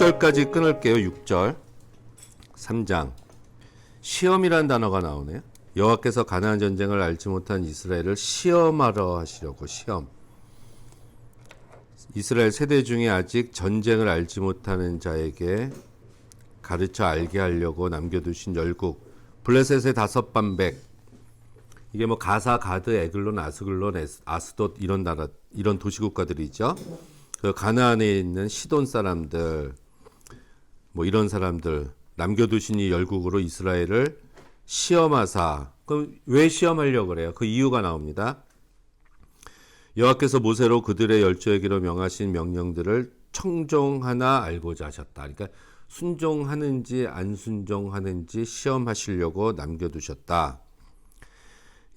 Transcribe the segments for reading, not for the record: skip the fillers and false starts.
6절까지 끊을게요. 6절 3장 시험이란 단어가 나오네요. 여호와께서 가나안 전쟁을 알지 못한 이스라엘을 시험하러 하시려고. 시험. 이스라엘 세대 중에 아직 전쟁을 알지 못하는 자에게 가르쳐 알게 하려고 남겨두신 열국. 블레셋의 5반백. 이게 뭐 가사, 가드, 에글론, 아스글론, 아스돗 이런 나라, 이런 도시국가들이죠. 그 가나안에 있는 시돈 사람들, 뭐 이런 사람들 남겨두신 이 열국으로 이스라엘을 시험하사. 그럼 왜 시험하려고 그래요? 그 이유가 나옵니다. 여호와께서 모세로 그들의 열조에게로 명하신 명령들을 청종하나 알고자 하셨다. 그러니까 순종하는지 안 순종하는지 시험하시려고 남겨두셨다.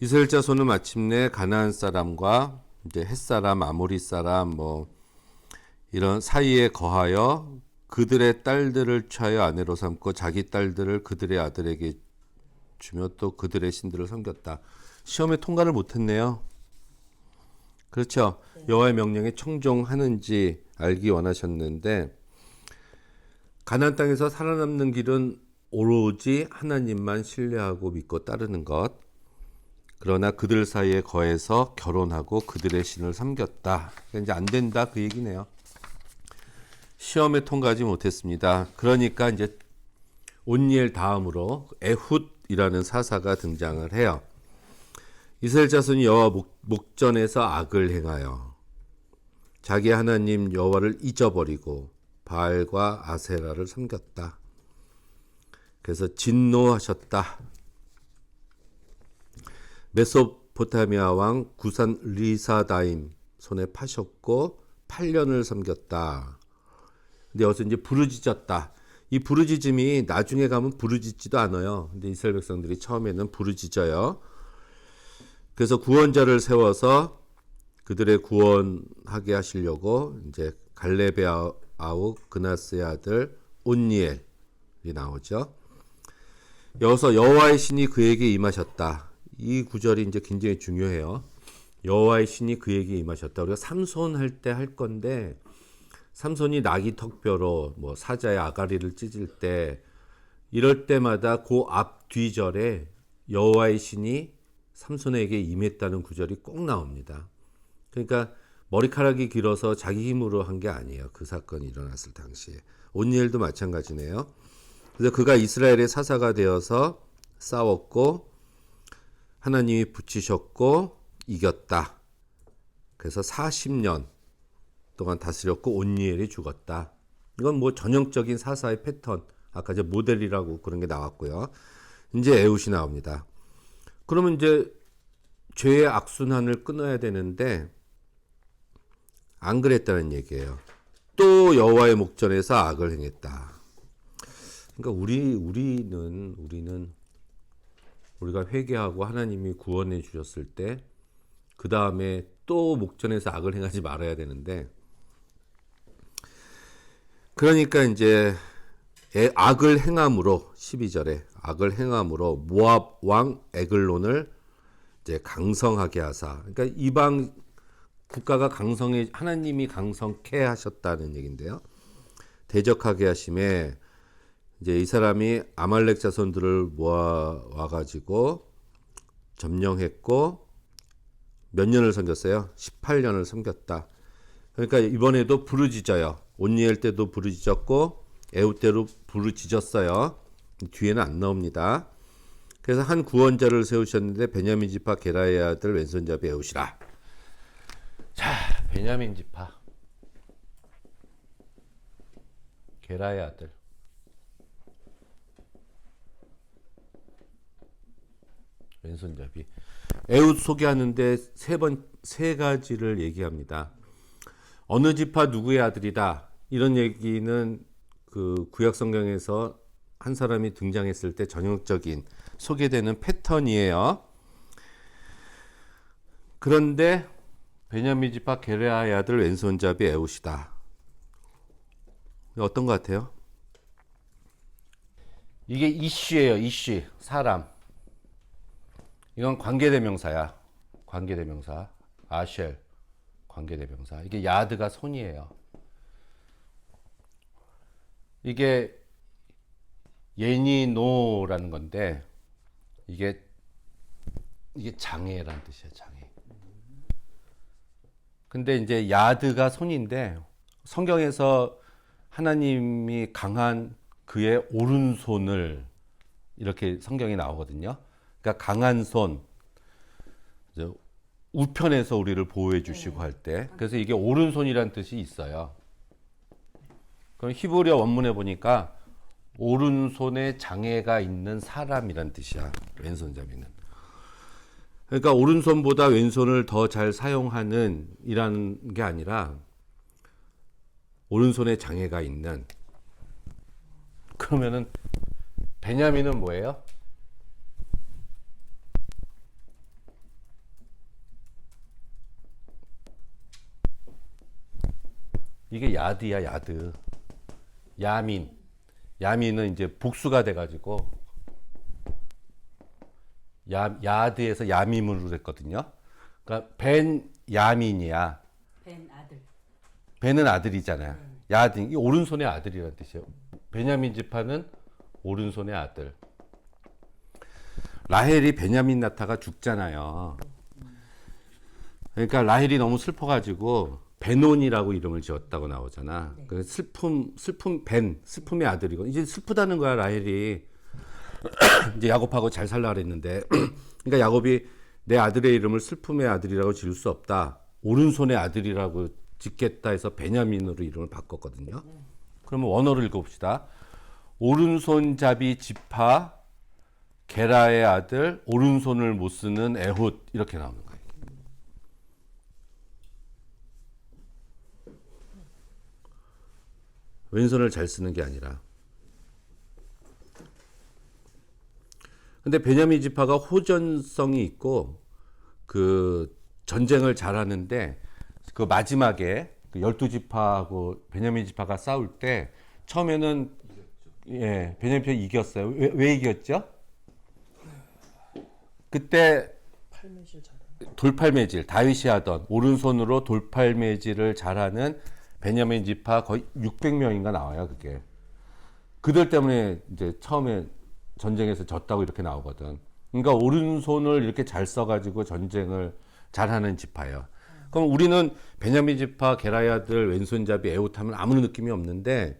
이스라엘 자손은 마침내 가나안 사람과 이제 헷 사람, 아모리 사람 뭐 이런 사이에 거하여 그들의 딸들을 취하여 아내로 삼고 자기 딸들을 그들의 아들에게 주며 또 그들의 신들을 섬겼다. 시험에 통과를 못했네요. 그렇죠. 여호와의 명령에 청종하는지 알기 원하셨는데 가나안 땅에서 살아남는 길은 오로지 하나님만 신뢰하고 믿고 따르는 것. 그러나 그들 사이에 거해서 결혼하고 그들의 신을 섬겼다. 그러니까 이제 안 된다 그 얘기네요. 시험에 통과하지 못했습니다. 그러니까 이제 온니엘 다음으로 에훗이라는 사사가 등장을 해요. 이스라엘 자손이 여호와 목전에서 악을 행하여 자기 하나님 여호와를 잊어버리고 바알과 아세라를 섬겼다. 그래서 진노하셨다. 메소포타미아 왕 구산 리사다임 손에 파셨고 8년을 섬겼다. 근데 여기서 이제 부르짖었다. 이 부르짖음이 나중에 가면 부르짖지도 않아요. 근데 이스라엘 백성들이 처음에는 부르짖어요. 그래서 구원자를 세워서 그들의 구원하게 하시려고 이제 갈렙의 아우 그나스의 아들 온니엘이 나오죠. 여기서 여호와의 신이 그에게 임하셨다. 이 구절이 이제 굉장히 중요해요. 여호와의 신이 그에게 임하셨다. 우리가 삼손 할 때 할 건데 삼손이 나귀 턱뼈로 뭐 사자의 아가리를 찢을 때 이럴 때마다 그 앞 뒤절에 여호와의 신이 삼손에게 임했다는 구절이 꼭 나옵니다. 그러니까 머리카락이 길어서 자기 힘으로 한 게 아니에요. 그 사건이 일어났을 당시에. 온니엘도 마찬가지네요. 그래서 그가 이스라엘의 사사가 되어서 싸웠고 하나님이 붙이셨고 이겼다. 그래서 40년 동안 다스렸고 온니엘이 죽었다. 이건 뭐 전형적인 사사의 패턴. 아까 이제 모델이라고 그런 게 나왔고요. 이제 에훗이 나옵니다. 그러면 이제 죄의 악순환을 끊어야 되는데 안 그랬다는 얘기예요. 또 여호와의 목전에서 악을 행했다. 그러니까 우리가 회개하고 하나님이 구원해 주셨을 때 그 다음에 또 목전에서 악을 행하지 말아야 되는데 그러니까 이제 악을 행함으로 12절에 악을 행함으로 모압 왕 에글론을 이제 강성하게 하사. 그러니까 이방 국가가 강성해 하나님이 강성케 하셨다는 얘긴데요. 대적하게 하심에 이제 이 사람이 아말렉 자손들을 모아와 가지고 점령했고 몇 년을 섬겼어요? 18년을 섬겼다. 그러니까 이번에도 부르짖어요. 온니엘 때도 부르짖었고 에훗 때도 부르짖었어요. 뒤에는 안 나옵니다. 그래서 한 구원자를 세우셨는데 베냐민 지파 게라의 아들 왼손잡이 에훗이라. 자, 베냐민 지파 게라의 아들. 왼손잡이. 에훗 소개하는데 세 가지를 얘기합니다. 어느 지파 누구의 아들이다. 이런 얘기는 그 구약 성경에서 한 사람이 등장했을 때 전형적인 소개되는 패턴이에요. 그런데 베냐민 지파 게라의 아들 왼손잡이 에훗이다. 어떤 것 같아요? 이게 이슈예요. 이슈. 사람. 이건 관계대명사야. 관계대명사. 아쉘. 관계대명사. 이게 야드가 손이에요. 이게 예니노라는 건데 이게 장애라는 뜻이야, 장애. 근데 이제 야드가 손인데 성경에서 하나님이 강한 그의 오른손을 이렇게 성경에 나오거든요. 그러니까 강한 손, 우편에서 우리를 보호해 주시고 할 때, 그래서 이게 오른손이라는 뜻이 있어요. 그럼 히브리어 원문에 보니까 오른손에 장애가 있는 사람이란 뜻이야, 왼손잡이는. 그러니까 오른손보다 왼손을 더 잘 사용하는 이라는 게 아니라 오른손에 장애가 있는. 그러면은 베냐민은 뭐예요? 이게 야드야, 야드. 야민은 이제 복수가 돼가지고 야드에서 야민으로 됐거든요. 그러니까 벤 야민이야. 벤 아들. 벤은 아들이잖아요. 야드, 이 오른손의 아들이라는 뜻이에요. 베냐민 지파는 오른손의 아들. 라헬이 베냐민 낳다가 죽잖아요. 그러니까 라헬이 너무 슬퍼가지고 베논이라고 이름을 지었다고 나오잖아. 네. 그 슬픔의 아들이고 이제 슬프다는 거야, 라헬이. 이제 야곱하고 잘 살라 그랬는데, 그러니까 야곱이 내 아들의 이름을 슬픔의 아들이라고 지을 수 없다. 오른손의 아들이라고 짓겠다 해서 베냐민으로 이름을 바꿨거든요. 그러면 원어를 읽어봅시다. 오른손잡이 지파 게라의 아들, 오른손을 못 쓰는 에훗, 이렇게 나오는 거예요. 왼손을 잘 쓰는 게 아니라. 근데 베냐민 지파가 호전성이 있고 그 전쟁을 잘하는데, 그 마지막에 그 12지파하고 베냐민 지파가 싸울 때 처음에는 예, 베냐민 지파 이겼어요. 왜 이겼죠? 그때 돌팔매질, 다윗이 하던 오른손으로 돌팔매질을 잘하는 베냐민 지파 거의 600명인가 나와요, 그게. 그들 때문에 이제 처음에 전쟁에서 졌다고 이렇게 나오거든. 그러니까 오른손을 이렇게 잘 써가지고 전쟁을 잘하는 지파예요. 그럼 우리는 베냐민 지파 게라의 아들 왼손잡이 에훗 하면 아무 느낌이 없는데,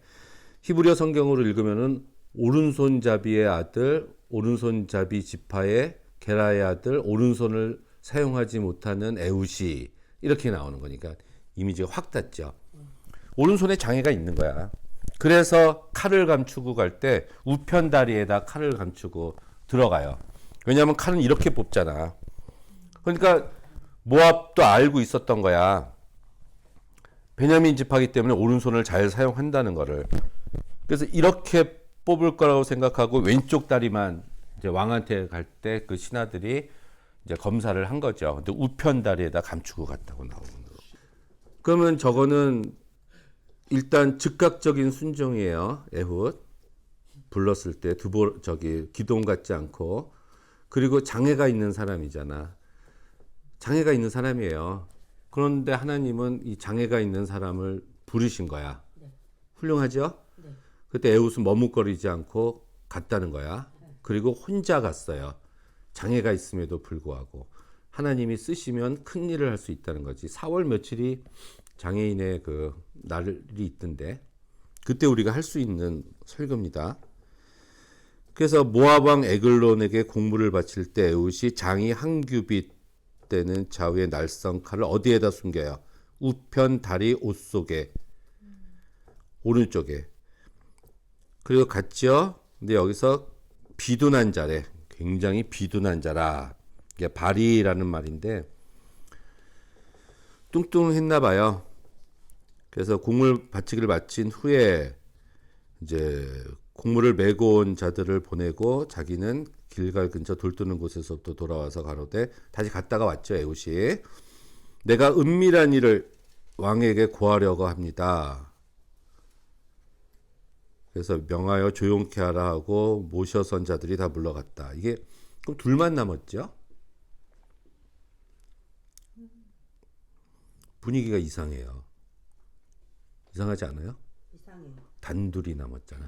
히브리어 성경으로 읽으면은 오른손잡이의 아들, 오른손잡이 지파의 게라의 아들, 오른손을 사용하지 못하는 에훗이 이렇게 나오는 거니까 이미지가 확 닿죠. 오른손에 장애가 있는 거야. 그래서 칼을 감추고 갈 때 우편 다리에다 칼을 감추고 들어가요. 왜냐하면 칼은 이렇게 뽑잖아. 그러니까 모압도 알고 있었던 거야. 베냐민 지파이기 때문에 오른손을 잘 사용한다는 거를. 그래서 이렇게 뽑을 거라고 생각하고 왼쪽 다리만 이제 왕한테 갈 때 그 신하들이 이제 검사를 한 거죠. 근데 우편 다리에다 감추고 갔다고 나오는 거. 그러면 저거는 일단 즉각적인 순종이에요. 에훗 불렀을 때 기도음 같지 않고, 그리고 장애가 있는 사람이잖아. 장애가 있는 사람이에요. 그런데 하나님은 이 장애가 있는 사람을 부르신 거야. 네. 훌륭하죠? 네. 그때 에훗은 머뭇거리지 않고 갔다는 거야. 그리고 혼자 갔어요. 장애가 있음에도 불구하고 하나님이 쓰시면 큰 일을 할 수 있다는 거지. 4월 며칠이 장애인의 그 날이 있던데, 그때 우리가 할 수 있는 설교입니다. 그래서 모압 왕 에글론에게 공물을 바칠 때 에훗이 장이 한 규빗 되는 좌우의 날성 칼을 어디에다 숨겨요? 우편 다리 옷 속에, 오른쪽에. 그리고 갔죠. 근데 여기서 비둔한 자래, 굉장히 비둔한 자라. 이게 발이라는 말인데 뚱뚱했나 봐요. 그래서 곡물 바치기를 마친 후에 이제 곡물을 메고 온 자들을 보내고 자기는 길갈 근처 돌 뜨는 곳에서부터 돌아와서 가로되, 다시 갔다가 왔죠, 에훗이. 내가 은밀한 일을 왕에게 고하려고 합니다. 그래서 명하여 조용케 하라 하고 모셔선 자들이 다 물러갔다. 이게 그럼 둘만 남았죠? 분위기가 이상해요. 이상하지 않아요? 단둘이 남았잖아.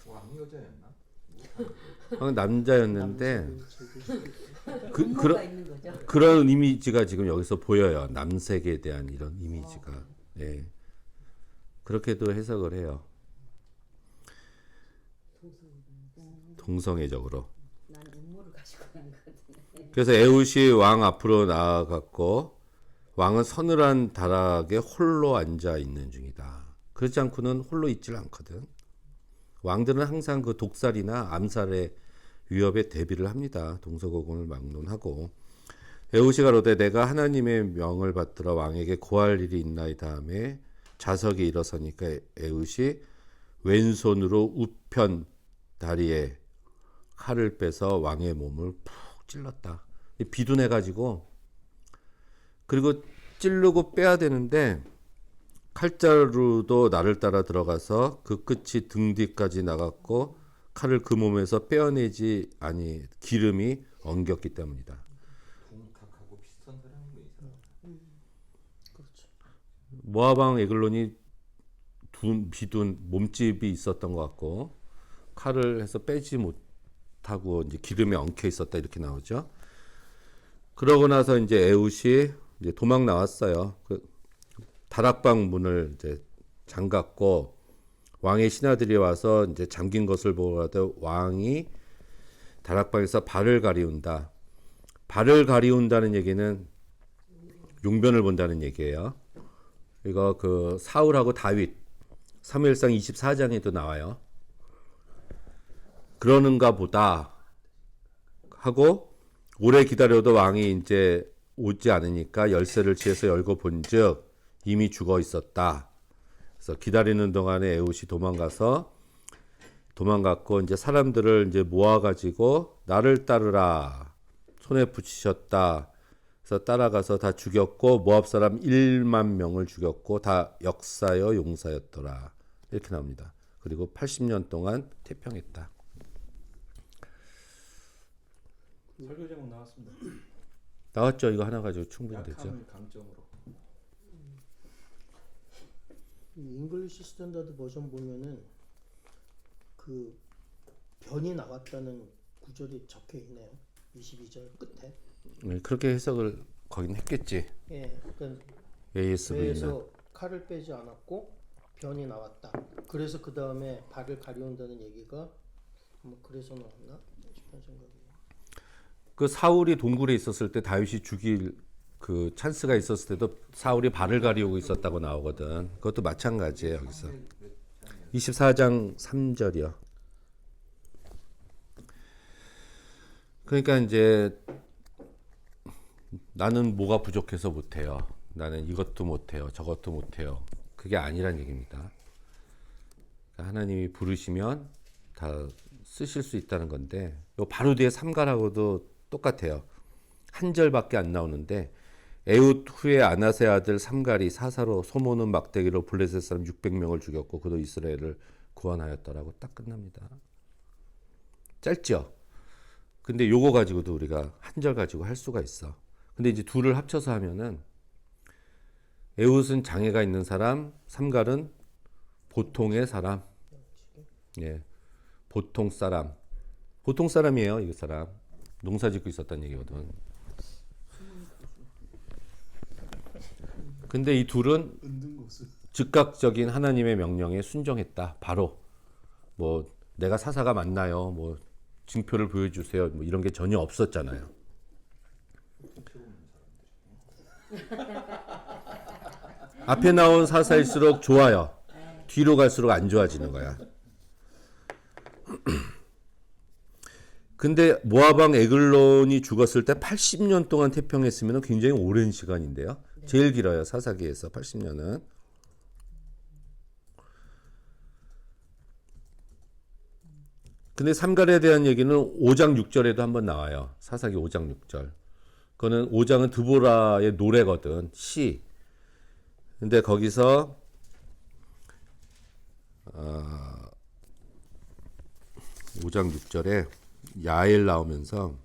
왕이 여자였나? 남자였는데 음모가 있는 거죠. 그런 이미지가 지금 여기서 보여요. 남색에 대한 이런 이미지가. 예. 그렇게도 해석을 해요. 동성애적으로. 난 음모를 가지고 간 거거든요. 그래서 에훗이 왕 앞으로 나아갔고 왕은 서늘한 다락에 홀로 앉아 있는 중이다. 그렇지 않고는 홀로 있질 않거든. 왕들은 항상 그 독살이나 암살의 위협에 대비를 합니다. 동서고금을 막론하고 에훗이 가로되 내가 하나님의 명을 받들어 왕에게 고할 일이 있나이다 하매 좌석에 일어서니까 에훗이 왼손으로 우편 다리에 칼을 빼서 왕의 몸을 푹 찔렀다. 비둔해가지고 그리고 찌르고 빼야 되는데 칼자루도 나를 따라 들어가서 그 끝이 등 뒤까지 나갔고 칼을 그 몸에서 빼어내지 아니 기름이 엉겼기 때문이다. 동탁하고 비슷한 사람인 거 이상하다. 그렇죠. 모압 왕 에글론이 비둔 몸집이 있었던 것 같고 칼을 해서 빼지 못하고 이제 기름에 엉켜 있었다 이렇게 나오죠. 그러고 나서 이제 에훗이 이제 도망 나왔어요. 그 다락방 문을 이제 잠갔고 왕의 신하들이 와서 이제 잠긴 것을 보고라도 왕이 다락방에서 발을 가리운다. 발을 가리운다는 얘기는 용변을 본다는 얘기예요. 이거 그 사울하고 다윗 사무엘상 24장에도 나와요. 그러는가 보다 하고 오래 기다려도 왕이 이제 오지 않으니까 열쇠를 취해서 열고 본즉 이미 죽어 있었다. 그래서 기다리는 동안에 에훗이 도망갔고 이제 사람들을 이제 모아가지고 나를 따르라 손에 붙이셨다. 그래서 따라가서 다 죽였고 모압 사람 1만 명을 죽였고 다 역사여 용사였더라. 이렇게 나옵니다. 그리고 80년 동안 태평했다. 설교 제목 나왔습니다. 나왔죠. 이거 하나 가지고 충분히 되죠. 약함을 강점으로. 이 잉글리시 스탠다드 버전 보면은 그 변이 나왔다는 구절이 적혀 있네요. 22절 끝에. 그렇게 해석을 거긴 했겠지. 예, 그러니까 ASV는. 배에서 칼을 빼지 않았고 변이 나왔다. 그래서 그 다음에 발을 가려운다는 얘기가 뭐 그래서 나왔나 싶은 생각이에요. 그 사울이 동굴에 있었을 때 다윗이 죽일 그 찬스가 있었을 때도 사울이 발을 가리우고 있었다고 나오거든. 그것도 마찬가지예요. 여기서 24장 3절이요. 그러니까 이제 나는 뭐가 부족해서 못해요. 나는 이것도 못해요. 저것도 못해요. 그게 아니란 얘기입니다. 그러니까 하나님이 부르시면 다 쓰실 수 있다는 건데 요 바로 뒤에 삼가라고도 똑같아요. 한 절밖에 안 나오는데 에훗 후에 아나세 아들 삼갈이 사사로 소모는 막대기로 블레셋 사람 600명을 죽였고 그도 이스라엘을 구원하였더라고 딱 끝납니다. 짧죠? 근데 요거 가지고도 우리가 한 절 가지고 할 수가 있어. 근데 이제 둘을 합쳐서 하면은 에훗은 장애가 있는 사람, 삼갈은 보통의 사람. 예. 보통 사람. 보통 사람이에요, 이 사람. 농사 짓고 있었다는 얘기거든. 근데 이 둘은 즉각적인 하나님의 명령에 순종했다. 바로 뭐 내가 사사가 맞나요? 뭐 증표를 보여주세요. 뭐 이런 게 전혀 없었잖아요. 앞에 나온 사사일수록 좋아요. 뒤로 갈수록 안 좋아지는 거야. 근데 모압 왕 에글론이 죽었을 때 80년 동안 태평했으면 굉장히 오랜 시간인데요. 제일 길어요. 사사기에서 80년은. 근데 삼갈에 대한 얘기는 5장 6절에도 한번 나와요. 사사기 5장 6절. 그거는 5장은 드보라의 노래거든. 시. 근데 거기서 5장 6절에 야엘 나오면서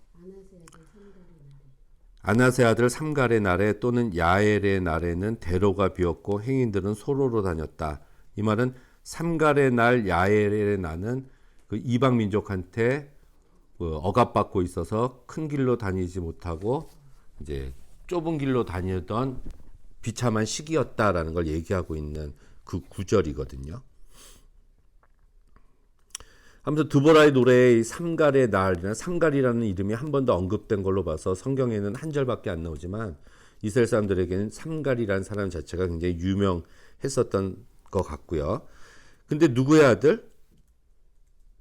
아나세 아들 삼갈의 날에 또는 야엘의 날에는 대로가 비었고 행인들은 소로로 다녔다. 이 말은 삼갈의 날 야엘의 나는 그 이방 민족한테 억압받고 있어서 큰 길로 다니지 못하고 이제 좁은 길로 다니던 비참한 시기였다라는 걸 얘기하고 있는 그 구절이거든요. 아무튼 드보라의 노래의 삼갈의 날이나 삼갈이라는 이름이 한 번도 언급된 걸로 봐서 성경에는 한 절밖에 안 나오지만 이스라엘 사람들에게는 삼갈이라는 사람 자체가 굉장히 유명했었던 것 같고요. 근데 누구의 아들?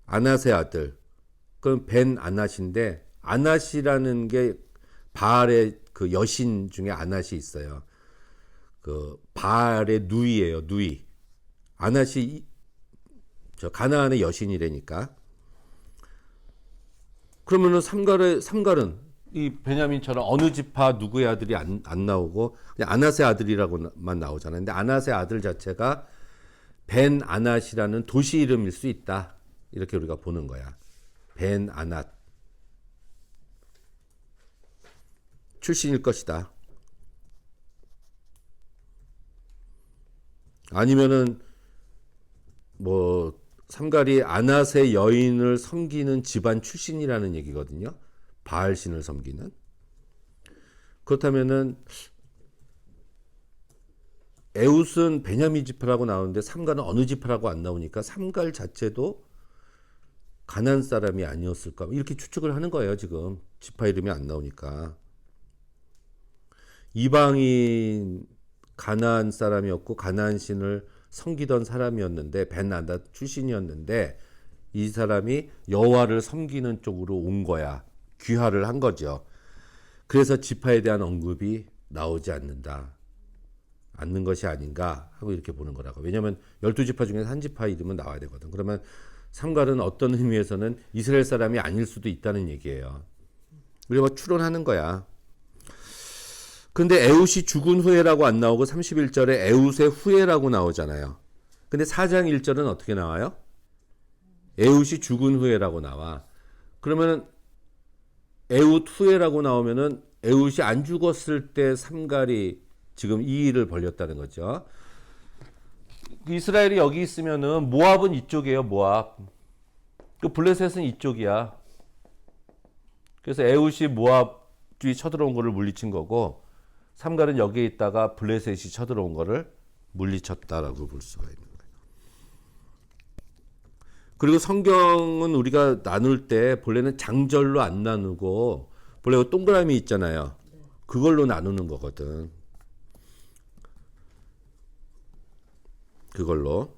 아낫의 아들. 그건 벤 아낫인데 아낫이라는 게 바알의 그 여신 중에 아낫이 있어요. 그 바알의 누이예요. 누이. 아낫이 저 가나안의 여신이라니까. 그러면은 삼갈은 이 베냐민처럼 어느 지파 누구의 아들이 안 나오고 그냥 아낫의 아들이라고만 나오잖아요. 근데 아낫의 아들 자체가 벤 아낫이라는 도시 이름일 수 있다. 이렇게 우리가 보는 거야. 벤 아낫 출신일 것이다. 아니면은 뭐 삼갈이 아낫의 여인을 섬기는 집안 출신이라는 얘기거든요. 바알신을 섬기는. 그렇다면은 에웃은 베냐민 지파라고 나오는데 삼갈은 어느 지파라고 안 나오니까 삼갈 자체도 가나안 사람이 아니었을까 이렇게 추측을 하는 거예요. 지금 지파 이름이 안 나오니까. 이방인 가나안 사람이었고 가나안 신을 섬기던 사람이었는데 벤 아낫 출신이었는데 이 사람이 여호와를 섬기는 쪽으로 온 거야. 귀화를 한 거죠. 그래서 지파에 대한 언급이 나오지 않는 것이 아닌가 하고 이렇게 보는 거라고. 왜냐하면 12지파 중에서 한 지파 이름은 나와야 되거든. 그러면 삼갈은 어떤 의미에서는 이스라엘 사람이 아닐 수도 있다는 얘기예요. 우리가 추론하는 거야. 근데 에웃이 죽은 후에라고 안 나오고 31절에 에웃의 후에라고 나오잖아요. 근데 4장 1절은 어떻게 나와요? 에웃이 죽은 후에라고 나와. 그러면은 에웃 후에라고 나오면은 에웃이 안 죽었을 때 삼갈이 지금 이 일을 벌였다는 거죠. 이스라엘이 여기 있으면은 모압은 이쪽이에요. 모압. 그 블레셋은 이쪽이야. 그래서 에웃이 모압주의 쳐들어온 거를 물리친 거고 삼갈은 여기에 있다가 블레셋이 쳐들어온 거를 물리쳤다라고 볼 수가 있는 거예요. 그리고 성경은 우리가 나눌 때 본래는 장절로 안 나누고 본래 동그라미 있잖아요. 그걸로 나누는 거거든. 그걸로.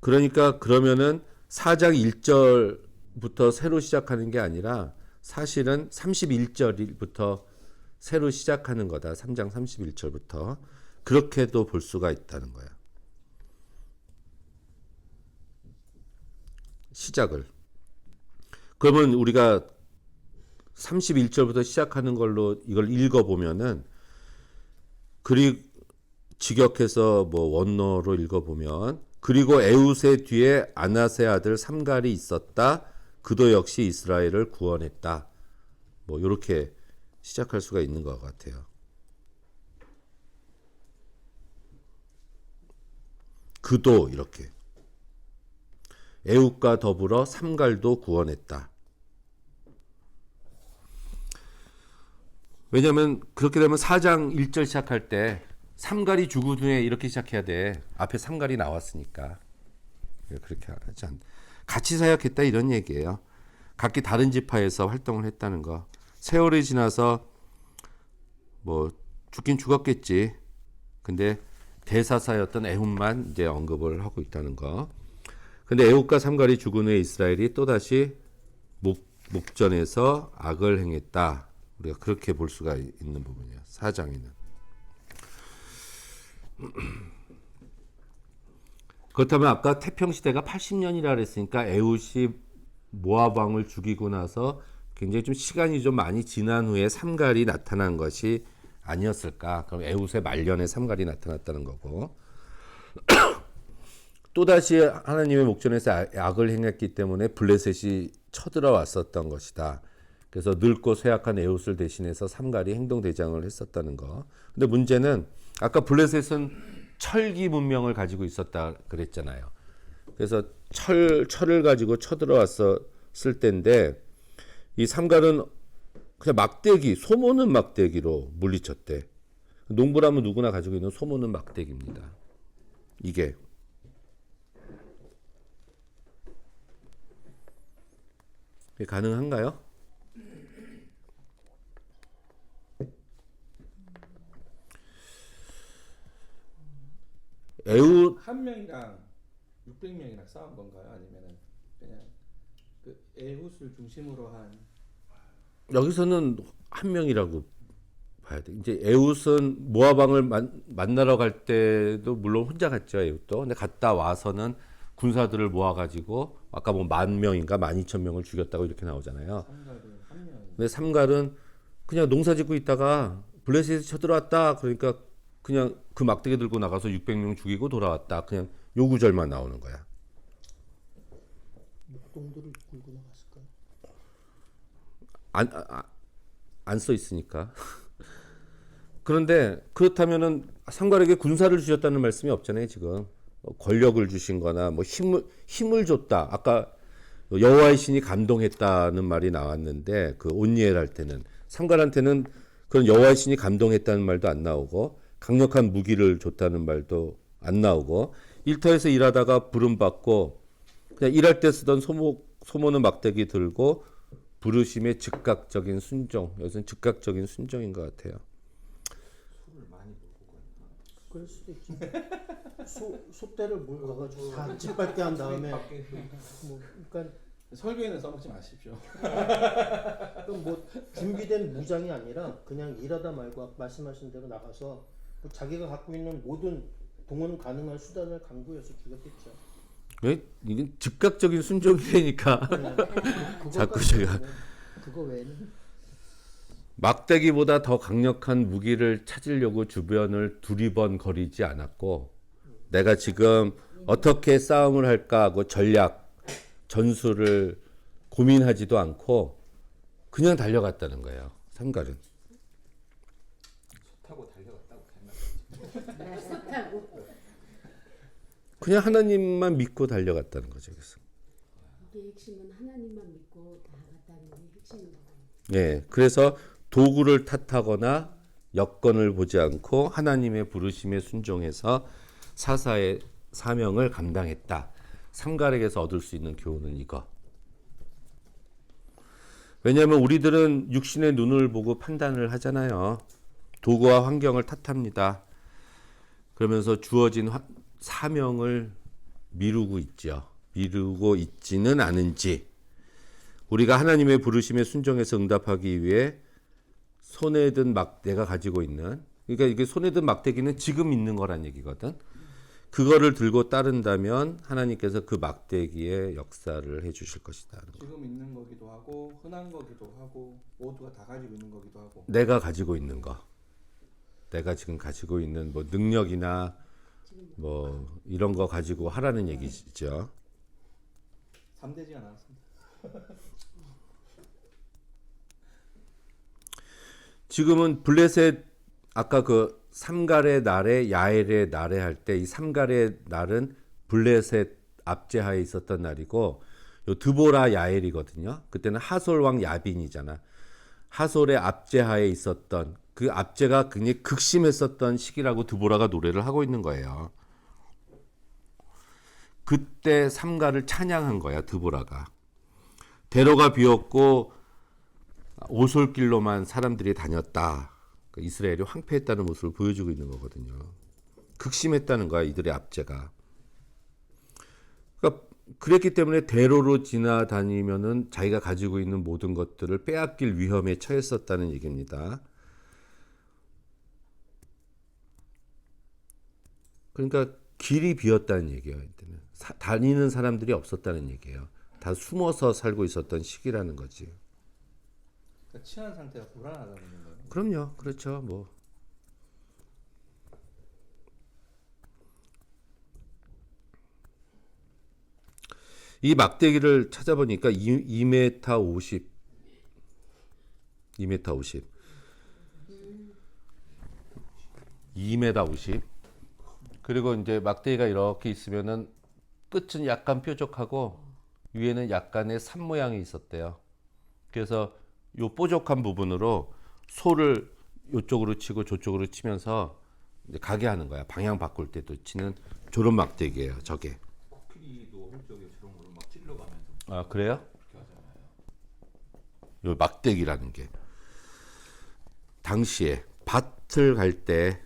그러니까 그러면은 4장 1절부터 새로 시작하는 게 아니라 사실은 31절부터 새로 시작하는 거다. 3장 31절부터. 그렇게도 볼 수가 있다는 거야. 시작을. 그러면 우리가 31절부터 시작하는 걸로 이걸 읽어보면은 그리고 직역해서 뭐 원어로 읽어보면 그리고 에웃의 뒤에 아낫의 아들 삼갈이 있었다. 그도 역시 이스라엘을 구원했다. 뭐 이렇게 시작할 수가 있는 것 같아요. 그도 이렇게 에웃과 더불어 삼갈도 구원했다. 왜냐하면 그렇게 되면 4장 1절 시작할 때 삼갈이 죽은 후에 이렇게 시작해야 돼. 앞에 삼갈이 나왔으니까. 그렇게 하지 않. 같이 사역했다 이런 얘기예요. 각기 다른 지파에서 활동을 했다는 거. 세월이 지나서 뭐 죽긴 죽었겠지. 근데 대사사였던 에훗만 이제 언급을 하고 있다는 거. 근데 에훗과 삼갈이 죽은 후에 이스라엘이 또다시 목전에서 악을 행했다. 우리가 그렇게 볼 수가 있는 부분이에요. 4장에는. 그렇다면 아까 태평시대가 80년이라 그랬으니까 에훗이 모압 왕을 죽이고 나서 굉장히 좀 시간이 좀 많이 지난 후에 삼갈이 나타난 것이 아니었을까. 그럼 에훗의 말년에 삼갈이 나타났다는 거고. 또다시 하나님의 목전에서 악을 행했기 때문에 블레셋이 쳐들어왔었던 것이다. 그래서 늙고 쇠약한 에웃을 대신해서 삼갈이 행동대장을 했었다는 거. 근데 문제는 아까 블레셋은 철기 문명을 가지고 있었다 그랬잖아요. 그래서 철을 가지고 쳐들어왔었을 때인데 이 삼갈은 그냥 막대기, 소모는 막대기로 물리쳤대. 농부라면 누구나 가지고 있는 소모는 막대기입니다. 이게 가능한가요? 에웃 한 명이랑 600명이랑 싸운 건가요? 아니면은 그냥 그 에훗을 중심으로 한 여기서는 한 명이라고 봐야 돼. 이제 에웃은 모아방을 만나러 갈 때도 물론 혼자 갔죠. 에웃도. 근데 갔다 와서는 군사들을 모아가지고 아까 뭐 10,000명인가 12,000명을 죽였다고 이렇게 나오잖아요. 삼갈은 한 명. 근데 삼갈은 그냥 농사 짓고 있다가 블레셋이 쳐들어왔다. 그러니까 그냥 그 막대기 들고 나가서 600명 죽이고 돌아왔다. 그냥 요 구절만 나오는 거야. 목동들을 끌고 나갔을까요? 안 써 있으니까. 그런데 그렇다면은 삼갈에게 군사를 주셨다는 말씀이 없잖아요, 지금. 권력을 주신거나 뭐 힘을 줬다. 아까 여호와의 신이 감동했다는 말이 나왔는데 그 온니엘 할 때는 삼갈한테는 그런 여호와의 신이 감동했다는 말도 안 나오고 강력한 무기를 줬다는 말도 안 나오고 일터에서 일하다가 부름 받고 그냥 일할 때 쓰던 소모는 막대기 들고 부르심의 즉각적인 순종. 여기서는 즉각적인 순종인 것 같아요. 술을 많이 먹고 갔나? 그럴 수도 있지. 소떼를 몰고 가가지고 다 짓밟게 한 다음에 밖에 뭐 그러니까 설교에는 써먹지 마십시오. 그럼 뭐 준비된 무장이 아니라 그냥 일하다 말고 말씀하신 대로 나가서 뭐 자기가 갖고 있는 모든 동원 가능한 수단을 강구해서 죽였겠죠. 왜? 이게 즉각적인 순종이니까 자꾸 제가 그거 외에는 막대기보다 더 강력한 무기를 찾으려고 주변을 두리번거리지 않았고 내가 지금 어떻게 싸움을 할까 하고 전략, 전술을 고민하지도 않고 그냥 달려갔다는 거예요. 삼갈은. 차 타고 달려갔다고 닮았지. 나서 타고 그냥 하나님만 믿고 달려갔다는 거죠. 그래서. 이게 핵심은 하나님만 믿고 다 갔다는 게 핵심인 거예요. 예, 그래서 도구를 탓하거나 여건을 보지 않고 하나님의 부르심에 순종해서 사사의 사명을 감당했다. 삼갈에게서 얻을 수 있는 교훈은 이거. 왜냐하면 우리들은 육신의 눈을 보고 판단을 하잖아요. 도구와 환경을 탓합니다. 그러면서 주어진 사명을 미루고 있죠. 미루고 있지는 않은지 우리가 하나님의 부르심에 순종해서 응답하기 위해 손에 든 내가 가지고 있는 그러니까 이게 손에 든 막대기는 지금 있는 거란 얘기거든. 그거를 들고 따른다면 하나님께서 그 막대기의 역사를 해주실 것이다. 지금 있는 거기도 하고 흔한 거기도 하고 모두가 다 가지고 있는 거기도 하고 내가 가지고 있는 거, 내가 지금 가지고 있는 뭐 능력이나 뭐 이런 거 가지고 하라는 얘기죠. 3대지가 나왔습니다. 지금은 블레셋 아까 그 삼갈의 날에 야엘의 날에 할 때 이 삼갈의 날은 블레셋 압제하에 있었던 날이고 요 드보라 야엘이거든요. 그때는 하솔 왕 야빈이잖아. 하솔의 압제하에 있었던 그 압제가 굉장히 극심했었던 시기라고 드보라가 노래를 하고 있는 거예요. 그때 삼갈을 찬양한 거야, 드보라가. 대로가 비었고 오솔길로만 사람들이 다녔다. 이스라엘이 황폐했다는 모습을 보여주고 있는 거거든요. 극심했다는 거야, 이들의 압제가. 그러니까 그랬기 때문에 대로로 지나다니면은 자기가 가지고 있는 모든 것들을 빼앗길 위험에 처했었다는 얘기입니다. 그러니까 길이 비었다는 얘기예요. 이때는 다니는 사람들이 없었다는 얘기예요. 다 숨어서 살고 있었던 시기라는 거지. 그러니까 치안 상태가 불안하다는 거예요. 그럼요, 그렇죠. 뭐 이 막대기를 찾아보니까 2m 50 2m 50. 2m 50. 그리고 이제 막대기가 이렇게 있으면은 끝은 약간 뾰족하고 위에는 약간의 산 모양이 있었대요. 그래서 요 뾰족한 부분으로 소를 요쪽으로 치고 저쪽으로 치면서 이제 가게 하는 거야. 방향 바꿀 때도 치는 저런 막대기예요. 저게. 코끼리도 홀적에 저런 거를 막 찔러가면서 아 그래요? 그렇게 하잖아요. 요 막대기라는 게 당시에 밭을 갈 때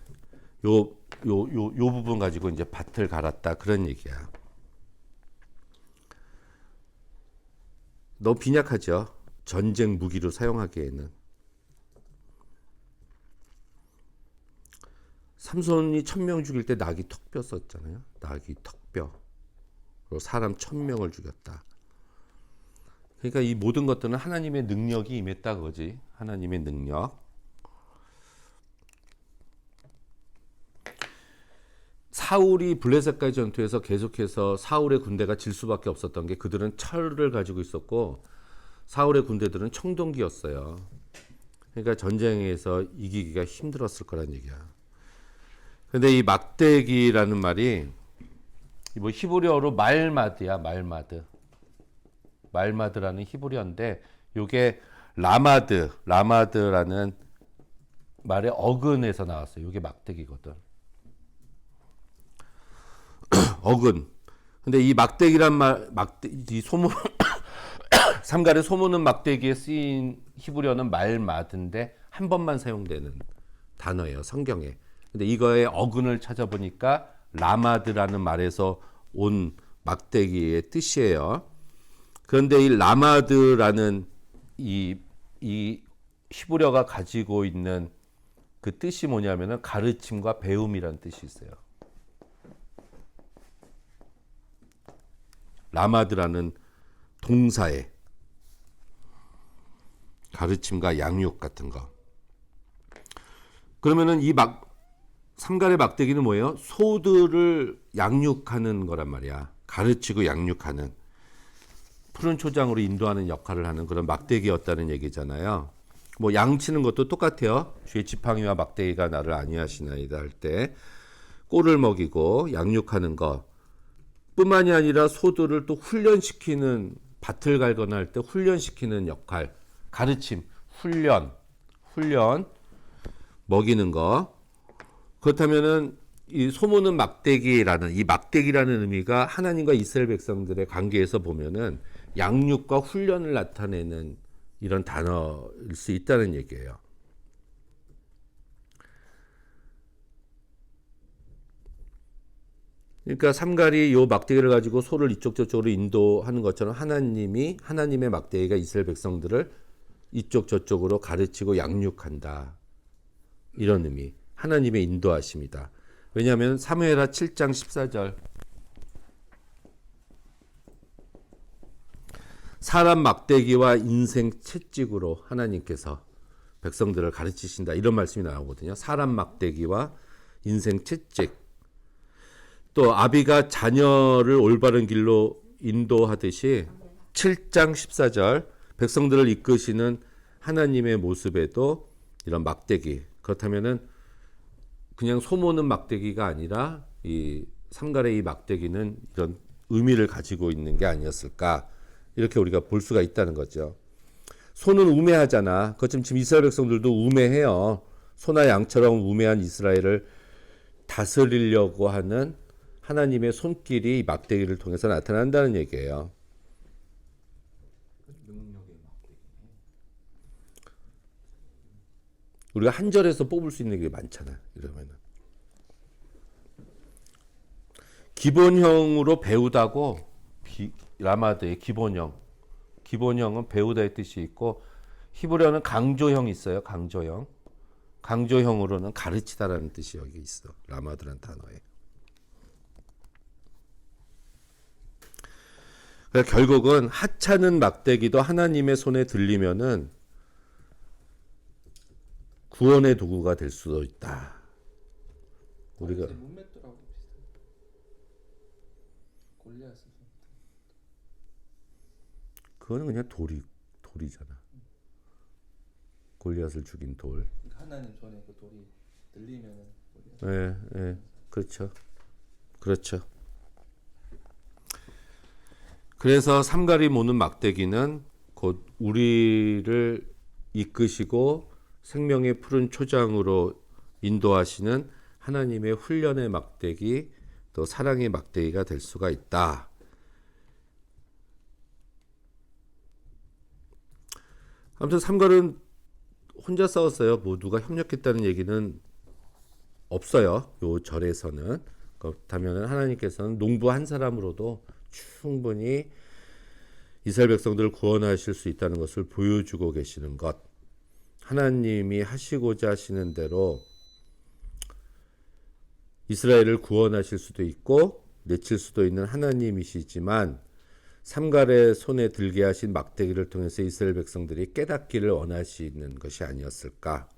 요 부분 가지고 이제 밭을 갈았다 그런 얘기야. 너무 빈약하죠. 전쟁 무기로 사용하기에는. 삼손이 1000명 죽일 때 낙이 턱뼈 썼잖아요. 낙이 턱뼈. 그리고 사람 1000명을 죽였다. 그러니까 이 모든 것들은 하나님의 능력이 임했다 그거지. 하나님의 능력. 사울이 블레셋과의 전투에서 계속해서 사울의 군대가 질 수밖에 없었던 게 그들은 철을 가지고 있었고 사울의 군대들은 청동기였어요. 그러니까 전쟁에서 이기기가 힘들었을 거란 얘기야. 근데 이 막대기라는 말이 뭐 히브리어로 말마드야, 말마드. 말마드라는 히브리어인데 요게 라마드라는 말의 어근에서 나왔어요. 요게 막대기거든. 어근. 근데 이 막대기란 말, 이 소문, 삼갈의 소문은 막대기에 쓰인 히브리어는 말마드인데 한 번만 사용되는 단어예요. 성경에. 근데 이거의 어근을 찾아보니까 라마드라는 말에서 온 막대기의 뜻이에요. 그런데 이 라마드라는 이 히브리어가 가지고 있는 그 뜻이 뭐냐면은 가르침과 배움이라는 뜻이 있어요. 라마드라는 동사에 가르침과 양육 같은 거. 그러면은 이 삼갈의 막대기는 뭐예요? 소들을 양육하는 거란 말이야. 가르치고 양육하는. 푸른 초장으로 인도하는 역할을 하는 그런 막대기였다는 얘기잖아요. 뭐 양치는 것도 똑같아요. 주의 지팡이와 막대기가 나를 안위하시나이다 할 때 꼴을 먹이고 양육하는 것 뿐만이 아니라 소들을 또 훈련시키는, 밭을 갈거나 할 때 훈련시키는 역할, 가르침, 훈련 먹이는 거. 그렇다면은 이 소문은 막대기라는 이 막대기라는 의미가 하나님과 이스라엘 백성들의 관계에서 보면은 양육과 훈련을 나타내는 이런 단어일 수 있다는 얘기예요. 그러니까 삼갈이 요 막대기를 가지고 소를 이쪽 저쪽으로 인도하는 것처럼 하나님의 막대기가 이스라엘 백성들을 이쪽 저쪽으로 가르치고 양육한다. 이런 의미. 하나님의 인도하심이다. 왜냐하면 사무엘하 7장 14절 사람 막대기와 인생 채찍으로 하나님께서 백성들을 가르치신다. 이런 말씀이 나오거든요. 사람 막대기와 인생 채찍. 또 아비가 자녀를 올바른 길로 인도하듯이 7장 14절 백성들을 이끄시는 하나님의 모습에도 이런 막대기. 그렇다면은 그냥 소모는 막대기가 아니라 이 삼갈의 이 막대기는 이런 의미를 가지고 있는 게 아니었을까. 이렇게 우리가 볼 수가 있다는 거죠. 소는 우매하잖아. 그것처럼 지금 이스라엘 백성들도 우매해요. 소나 양처럼 우매한 이스라엘을 다스리려고 하는 하나님의 손길이 막대기를 통해서 나타난다는 얘기예요. 능력의 막대기네. 우리가 한 절에서 뽑을 수 있는 게 많잖아. 이러면은 기본형으로 배우다고 라마드의 기본형은 배우다의 뜻이 있고 히브리어는 강조형이 있어요. 강조형으로는 가르치다라는 뜻이 여기 있어. 라마드라는 단어에. 그러니까 결국은 하찮은 막대기도 하나님의 손에 들리면은 구원의 도구가 될 수도 있다. 우리가 문맷돌하고 비슷한. 골리앗은 그거는 그냥 돌이잖아. 골리앗을 죽인 돌. 그러니까 하나님 손에 그 돌이 들리면은 예, 예, 그렇죠. 그렇죠. 그래서 삼갈이 모는 막대기는 곧 우리를 이끄시고 생명의 푸른 초장으로 인도하시는 하나님의 훈련의 막대기, 또 사랑의 막대기가 될 수가 있다. 아무튼 삼갈은 혼자 싸웠어요. 모두가 협력했다는 얘기는 없어요. 요 절에서는. 그렇다면 하나님께서는 농부 한 사람으로도 충분히 이스라엘 백성들을 구원하실 수 있다는 것을 보여주고 계시는 것. 하나님이 하시고자 하시는 대로 이스라엘을 구원하실 수도 있고 내칠 수도 있는 하나님이시지만 삼갈의 손에 들게 하신 막대기를 통해서 이스라엘 백성들이 깨닫기를 원하시는 것이 아니었을까.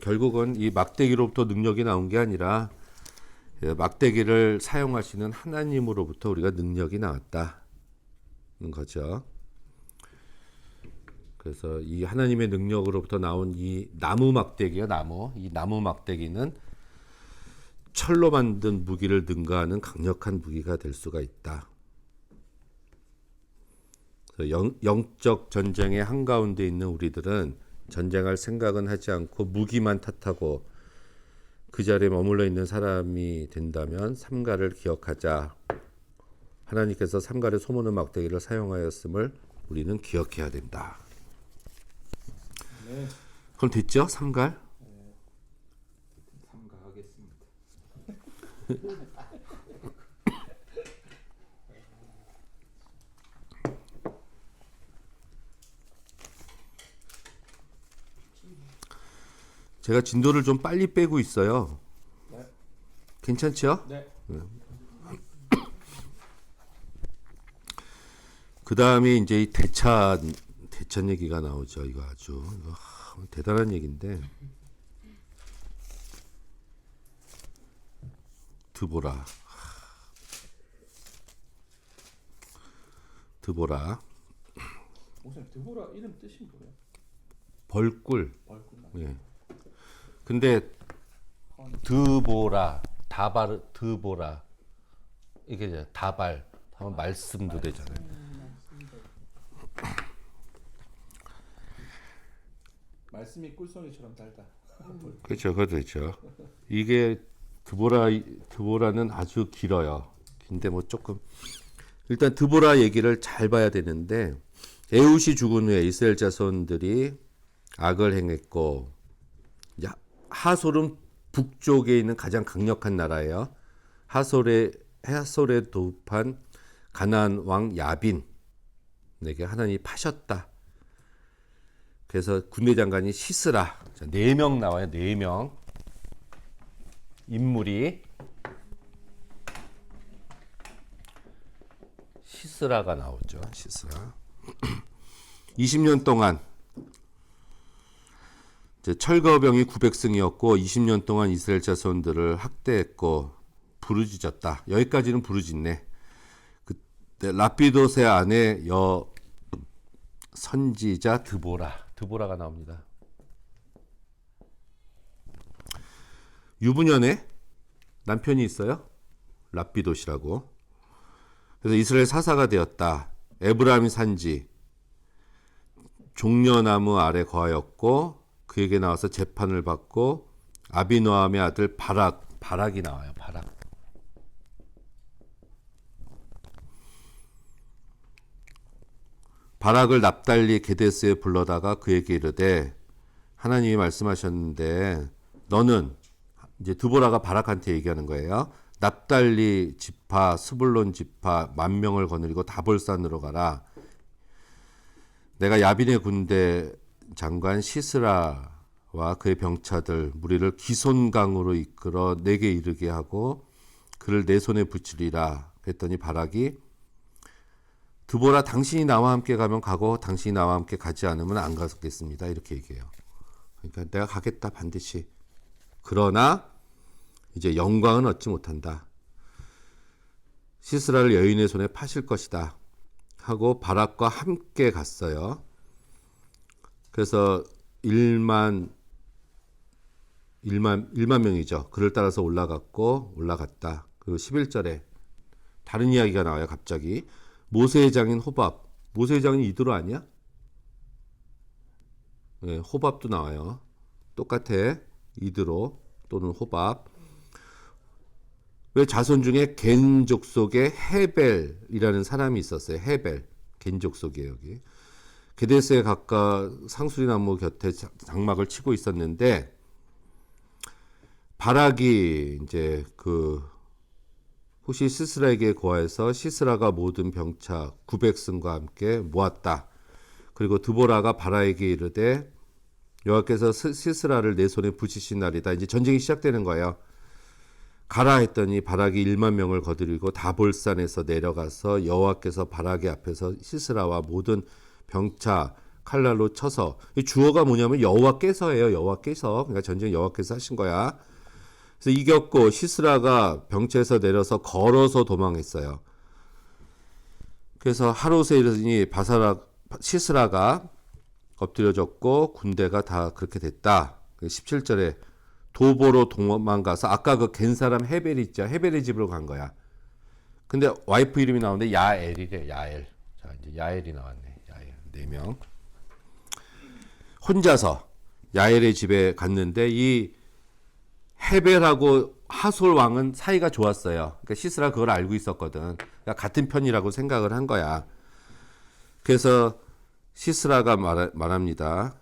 결국은 이 막대기로부터 능력이 나온 게 아니라 막대기를 사용하시는 하나님으로부터 우리가 능력이 나왔다는 거죠. 그래서 이 하나님의 능력으로부터 나온 이 나무 막대기요, 이 나무 막대기는 철로 만든 무기를 능가하는 강력한 무기가 될 수가 있다. 영적 전쟁의 한가운데 있는 우리들은 전쟁할 생각은 하지 않고 무기만 탓하고 그 자리에 머물러 있는 사람이 된다면 삼갈을 기억하자. 하나님께서 삼갈의 소모는 막대기를 사용하였음을 우리는 기억해야 된다. 네. 그럼 됐죠? 삼갈? 삼가하겠습니다. 제가 진도를 좀 빨리 빼고 있어요. 네. 괜찮죠? 네. 그 다음에 이제 이 대찬 얘기가 나오죠. 이거 아주 대단한 얘기인데. 드보라. 목사님 드보라 이름 뜻이 뭐예요? 벌꿀. 얼굴. 예. 근데 드보라, 드보라 이게 이제 다발 하면 말씀도 되잖아요. 말씀이 꿀송이처럼 달다. 그렇죠, 그렇죠. 이게 드보라는 아주 길어요. 근데 뭐 조금 일단 드보라 얘기를 잘 봐야 되는데 에훗이 죽은 후에 이스라엘 자손들이 악을 행했고 하솔은 북쪽에 있는 가장 강력한 나라예요. 하솔에 도읍한 가나안 왕 야빈에게 하나님이 파셨다. 그래서 군대 장관이 시스라. 4명 나와요. 4명. 인물이 시스라가 나오죠. 시스라. 20년 동안 철거병이 900승이었고 20년 동안 이스라엘 자손들을 학대했고 부르짖었다. 여기까지는 부르짖네. 그때 라피도세 아내 선지자 드보라가 나옵니다. 유부녀네 남편이 있어요. 라피도시라고. 그래서 이스라엘 사사가 되었다. 에브라임 산지 종려나무 아래 거하였고 그에게 나와서 재판을 받고 아비노함의 아들 바락이 나와요. 바락을 납달리 게데스에 불러다가 그에게 이르되 하나님이 말씀하셨는데 너는 이제 드보라가 바락한테 얘기하는 거예요. 납달리 지파, 스불론 지파 10,000명을 거느리고 다볼산으로 가라. 내가 야빈의 군대 장관 시스라와 그의 병차들 무리를 기손강으로 이끌어 내게 이르게 하고 그를 내 손에 붙이리라. 그랬더니 바락이 드보라 당신이 나와 함께 가면 가고 당신이 나와 함께 가지 않으면 안 가겠습니다. 이렇게 얘기해요. 그러니까 내가 가겠다 반드시. 그러나 이제 영광은 얻지 못한다. 시스라를 여인의 손에 파실 것이다 하고 바락과 함께 갔어요. 그래서 1만 명이죠. 그를 따라서 올라갔다. 그리고 11절에 다른 이야기가 나와요. 갑자기 모세의 장인 호밥. 모세의 장인 이드로 아니야? 네, 호밥도 나와요. 똑같아. 이드로 또는 호밥. 왜 자손 중에 겐 족속에 헤벨이라는 사람이 있었어요. 헤벨. 겐 족속이에요, 여기. 게데스에 가까 상수리 나무 곁에 장막을 치고 있었는데 바락이 이제 그 후시 시스라에게 고하여서 시스라가 모든 병차 900승과 함께 모았다. 그리고 드보라가 바락에게 이르되 여호와께서 시스라를 내 손에 붙이신 날이다. 이제 전쟁이 시작되는 거예요. 가라 했더니 바락이 1만 명을 거느리고 다볼산에서 내려가서 여호와께서 바락의 앞에서 시스라와 모든 병차 칼날로 쳐서, 이 주어가 뭐냐면 여호와께서예요. 여호와께서. 그러니까 전쟁 여호와께서 하신 거야. 그래서 이겼고 시스라가 병차에서 내려서 걸어서 도망했어요. 그래서 하롯에 이르니 시스라가 엎드려졌고 군대가 다 그렇게 됐다. 17절에 도보로 도망가서 아까 그 겐 사람 헤벨이 있죠. 헤벨의 집으로 간 거야. 근데 와이프 이름이 나오는데 야엘이래. 야엘. 자, 이제 야엘이 나왔네. 야엘. 4명. 혼자서 야엘의 집에 갔는데 이 헤벨하고 하솔 왕은 사이가 좋았어요. 그러니까 시스라 그걸 알고 있었거든. 그러니까 같은 편이라고 생각을 한 거야. 그래서 시스라가 말합니다.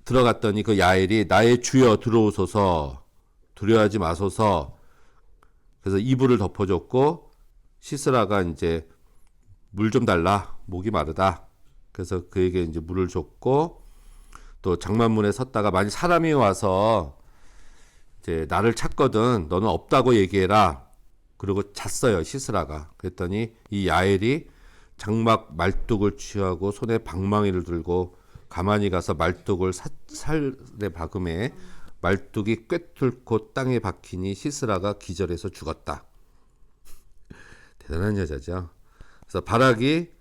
들어갔더니 그 야엘이 나의 주여 들어오소서, 두려워하지 마소서. 그래서 이불을 덮어줬고 시스라가 이제 물 좀 달라, 목이 마르다. 그래서 그에게 이제 물을 줬고 또 장만문에 섰다가 만약 사람이 와서 이제 나를 찾거든 너는 없다고 얘기해라. 그리고 잤어요 시스라가. 그랬더니 이 야엘이 장막 말뚝을 취하고 손에 방망이를 들고 가만히 가서 말뚝을 살에 박음에 말뚝이 꿰뚫고 땅에 박히니 시스라가 기절해서 죽었다. 대단한 여자죠. 그래서 바락이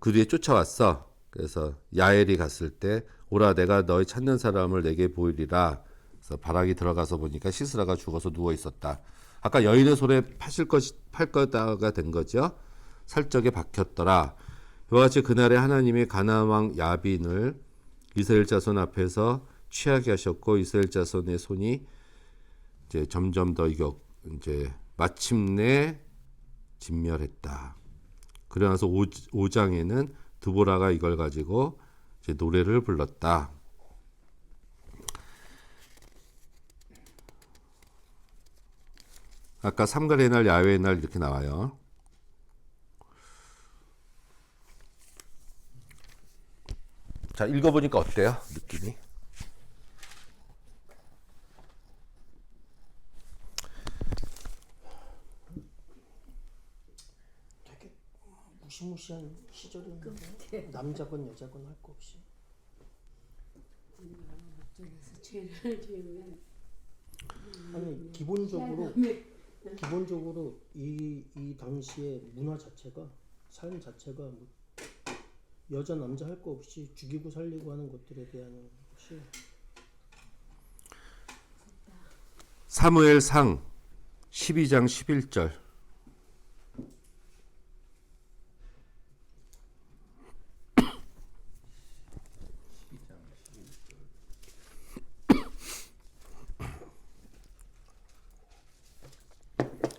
그 뒤에 쫓아왔어. 그래서 야엘이 갔을 때 오라 내가 너희 찾는 사람을 내게 보이리라. 그래서 바락이 들어가서 보니까 시스라가 죽어서 누워 있었다. 아까 여인의 손에 팔 거다가 된 거죠. 살적에 박혔더라. 이와 같이 그날에 하나님이 가나안 왕 야빈을 이스라엘 자손 앞에서 취하게 하셨고 이스라엘 자손의 손이 이제 점점 더 이제 마침내 진멸했다. 그러나서 5장에는 드보라가 이걸 가지고 이제 노래를 불렀다. 아까 삼갈의 날, 야훼의 날 이렇게 나와요. 자, 읽어보니까 어때요? 느낌이? 되게 무시무시한 시절이었는데 남자건 여자건 할 거 없이. 어쩌면서 죄를 지으면 아니 기본적으로 이 당시의 문화 자체가, 삶 자체가 뭐 여자 남자 할 거 없이 죽이고 살리고 하는 것들에 대한 것이. 사무엘상 12장 11절.